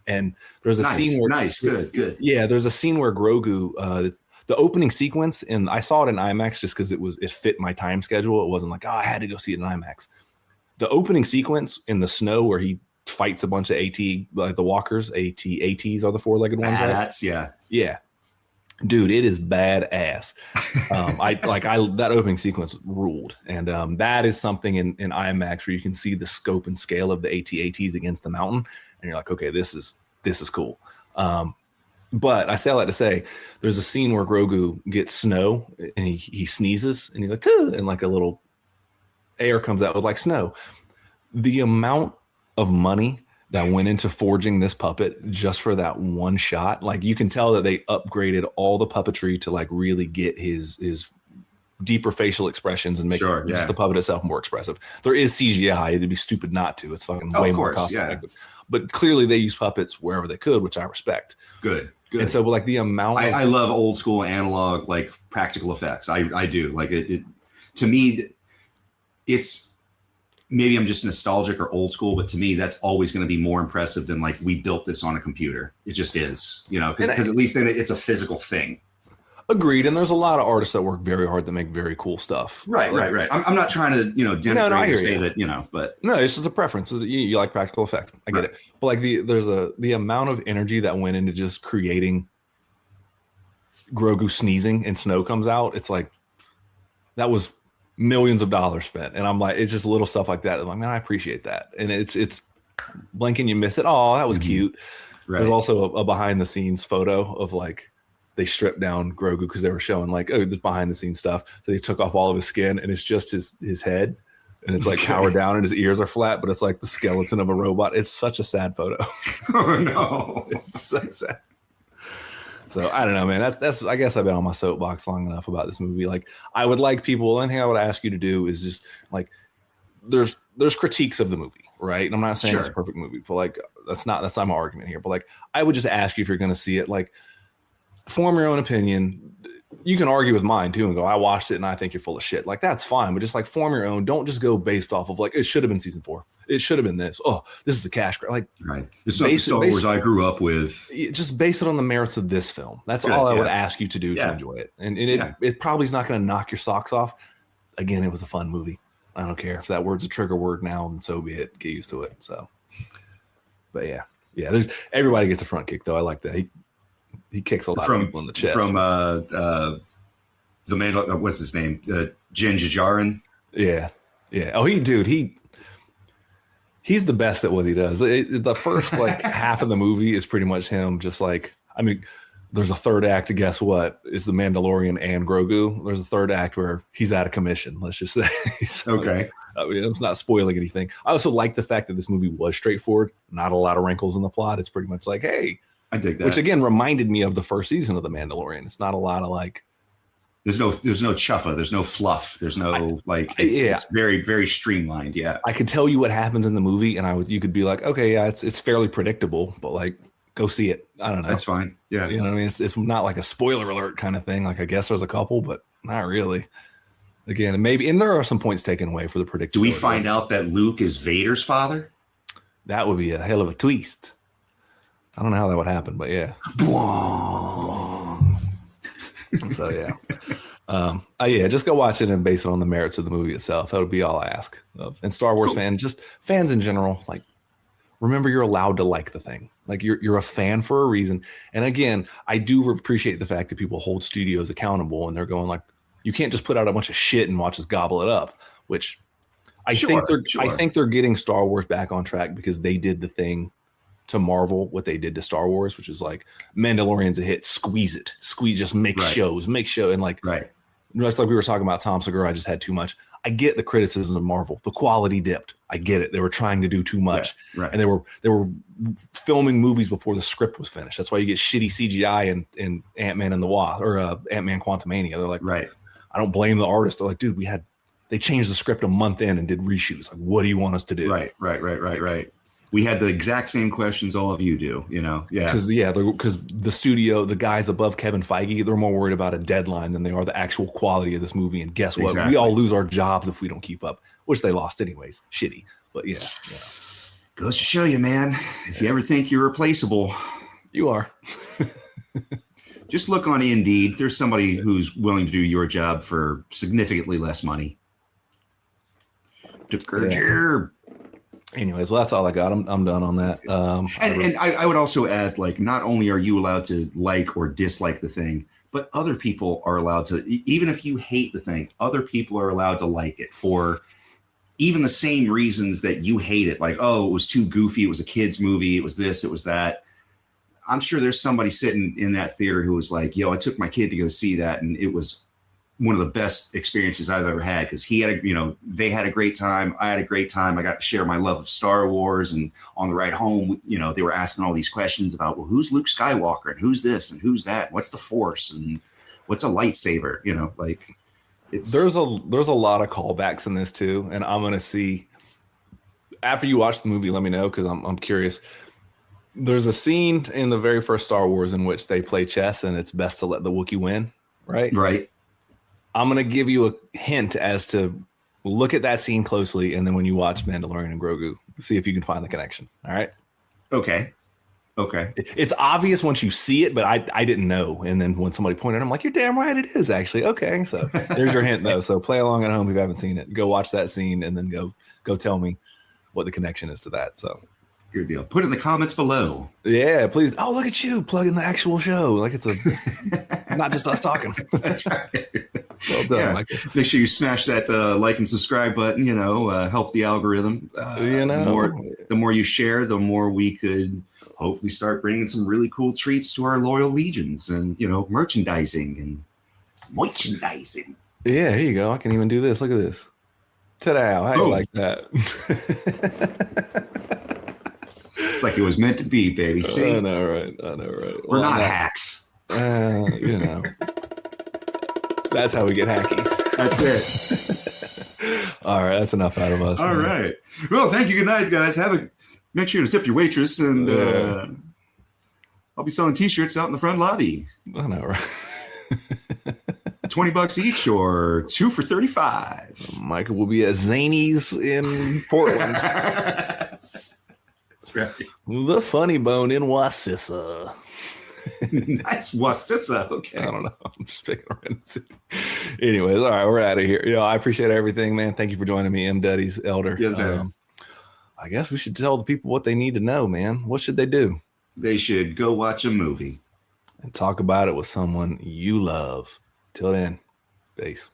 Speaker 2: And there's a scene where
Speaker 1: good.
Speaker 2: Yeah. There's a scene where Grogu, the opening sequence, and I saw it in IMAX just because it fit my time schedule. It wasn't like, oh, I had to go see it in IMAX. The opening sequence in the snow where he fights a bunch of AT, like the walkers, ATs are the 4-legged ones, right?
Speaker 1: That's
Speaker 2: yeah. Dude, it is badass. That opening sequence ruled, and that is something in IMAX where you can see the scope and scale of the ATs against the mountain, and you're like, okay, this is cool. But I say all that to say, there's a scene where Grogu gets snow and he sneezes and he's like, and like a little air comes out with like snow. The amount of money that went into forging this puppet just for that one shot, like you can tell that they upgraded all the puppetry to like really get his deeper facial expressions and make just the puppet itself more expressive. There is CGI. It'd be stupid not to. It's fucking way more cost effective. But clearly they use puppets wherever they could, which I respect.
Speaker 1: Good.
Speaker 2: And so like the amount
Speaker 1: I love old school analog, like practical effects. I do. Like it to me, it's, maybe I'm just nostalgic or old school, but to me, that's always going to be more impressive than like we built this on a computer. It just is, you know, because at least then it's a physical thing.
Speaker 2: Agreed. And there's a lot of artists that work very hard to make very cool stuff.
Speaker 1: Right. I'm not trying to, denigrate and say that, but
Speaker 2: no, it's just a preference. You like practical effects. I get it. But like there's the amount of energy that went into just creating Grogu sneezing and snow comes out. It's like, that was millions of dollars spent. And I'm like, it's just little stuff like that. I'm like, man, I appreciate that. And it's blink and you miss it. Oh, that was cute. Right. There's also a behind the scenes photo of like, they stripped down Grogu because they were showing like, oh, this behind the scenes stuff. So they took off all of his skin and it's just his head. And it's like powered down and his ears are flat, but it's like the skeleton of a robot. It's such a sad photo.
Speaker 1: Oh no.
Speaker 2: It's so sad. So I don't know, man. That's I guess I've been on my soapbox long enough about this movie. Like I would like people, the only thing I would ask you to do is just like there's critiques of the movie, right? And I'm not saying it's a
Speaker 1: Sure.
Speaker 2: perfect movie, but like that's not my argument here. But like I would just ask you if you're going to see it, like form your own opinion. You can argue with mine too and go, I watched it and I think you're full of shit. Like that's fine, but just like form your own. Don't just go based off of like it should have been season 4. It should have been this. Oh, this is a cash grab. Like
Speaker 1: Right. It's not the Star Wars I grew up with.
Speaker 2: Just base it on the merits of this film. That's
Speaker 1: Good,
Speaker 2: all I
Speaker 1: yeah.
Speaker 2: would ask you to do to enjoy it. And it probably is not going to knock your socks off. Again, it was a fun movie. I don't care if that word's a trigger word now, then so be it. Get used to it. So, but yeah. There's everybody gets a front kick though. I like that. He kicks a lot of people in the chest.
Speaker 1: From the man, what's his name? Jin Djarin.
Speaker 2: Yeah. Oh, he's the best at what he does. The first like half of the movie is pretty much him. Just like, I mean, there's a third act. Guess what? Is the Mandalorian and Grogu. There's a third act where he's out of commission. Let's just say. So,
Speaker 1: okay.
Speaker 2: I mean, it's not spoiling anything. I also like the fact that this movie was straightforward. Not a lot of wrinkles in the plot. It's pretty much like, hey,
Speaker 1: I dig that.
Speaker 2: Which again reminded me of the first season of The Mandalorian. It's not a lot of like.
Speaker 1: There's no chuffa. There's no fluff. There's no it's very, very streamlined. Yeah.
Speaker 2: I could tell you what happens in the movie and you could be like, okay, yeah, it's fairly predictable, but like, go see it. I don't know.
Speaker 1: That's fine. Yeah.
Speaker 2: You know what I mean? It's not like a spoiler alert kind of thing. Like I guess there's a couple, but not really. Again, and there are some points taken away for the predictability.
Speaker 1: Do we find out that Luke is Vader's father?
Speaker 2: That would be a hell of a twist. I don't know how that would happen, but yeah. So yeah. Just go watch it and base it on the merits of the movie itself. That would be all I ask of. And Star Wars fans, just fans in general, like remember you're allowed to like the thing. Like you're a fan for a reason. And again, I do appreciate the fact that people hold studios accountable and they're going like, you can't just put out a bunch of shit and watch us gobble it up, which I think they're getting Star Wars back on track because they did the thing to Marvel, what they did to Star Wars, which is like Mandalorian's a hit, squeeze, just make show. And like, just like we were talking about Tom Segura, I just had too much. I get the criticism of Marvel. The quality dipped. I get it. They were trying to do too much. And they were filming movies before the script was finished. That's why you get shitty CGI in Ant-Man and the Wasp or Ant-Man Quantumania. They're like, I don't blame the artist. They're like, dude, they changed the script a month in and did reshoots. Like, what do you want us to do?
Speaker 1: Right. We had the exact same questions all of you do, you know? Yeah.
Speaker 2: Because the studio, the guys above Kevin Feige, they're more worried about a deadline than they are the actual quality of this movie. And guess what? We all lose our jobs if we don't keep up, which they lost anyways. Shitty. But yeah.
Speaker 1: Goes to show you, man. If you ever think you're replaceable,
Speaker 2: you are.
Speaker 1: Just look on Indeed. There's somebody who's willing to do your job for significantly less money.
Speaker 2: Anyways, well, that's all I got. I'm done on that.
Speaker 1: And I would also add, like, not only are you allowed to like or dislike the thing, but other people are allowed to, even if you hate the thing, other people are allowed to like it for even the same reasons that you hate it. Like, oh, it was too goofy. It was a kid's movie. It was this, it was that. I'm sure there's somebody sitting in that theater who was like, yo, I took my kid to go see that. And it was one of the best experiences I've ever had because they had a great time. I had a great time. I got to share my love of Star Wars. And on the ride home, they were asking all these questions about, well, who's Luke Skywalker and who's this and who's that? What's the Force and what's a lightsaber? There's
Speaker 2: a lot of callbacks in this too. And I'm going to see after you watch the movie, let me know. Cause I'm curious. There's a scene in the very first Star Wars in which they play chess and it's best to let the Wookiee win. Right. I'm going to give you a hint as to look at that scene closely. And then when you watch Mandalorian and Grogu, see if you can find the connection. All right.
Speaker 1: Okay.
Speaker 2: It's obvious once you see it, but I didn't know. And then when somebody pointed, I'm like, you're damn right. It is actually. Okay. So there's your hint though. So play along at home. If you haven't seen it, go watch that scene and then go tell me what the connection is to that. So.
Speaker 1: Good deal. Put it in the comments below.
Speaker 2: Yeah, please. Oh, look at you plugging the actual show. Like it's not just us talking.
Speaker 1: That's right.
Speaker 2: Well done, Michael.
Speaker 1: Make sure you smash that like and subscribe button, help the algorithm. The more you share, the more we could hopefully start bringing some really cool treats to our loyal legions and, merchandising. Yeah,
Speaker 2: here you go. I can even do this. Look at this. Ta-da. How you like that?
Speaker 1: It's like it was meant to be, baby. See?
Speaker 2: I know, right?
Speaker 1: We're not hacks.
Speaker 2: That's how we get hacky.
Speaker 1: That's it.
Speaker 2: All right, that's enough out of us.
Speaker 1: All right. Well, thank you. Good night, guys. Make sure to tip your waitress, and I'll be selling T-shirts out in the front lobby.
Speaker 2: I know, right?
Speaker 1: $20 each, or 2 for $35.
Speaker 2: Michael will be at Zany's in Portland.
Speaker 1: That's right.
Speaker 2: The Funny Bone in Wassissa.
Speaker 1: Nice, Wassissa. Okay.
Speaker 2: I don't know. I'm just picking a random city. Anyways, all right, we're out of here. I appreciate everything, man. Thank you for joining me, M. Duddy's Elder.
Speaker 1: Yes, sir.
Speaker 2: I guess we should tell the people what they need to know, man. What should they do?
Speaker 1: They should go watch a movie
Speaker 2: And talk about it with someone you love. Till then, peace.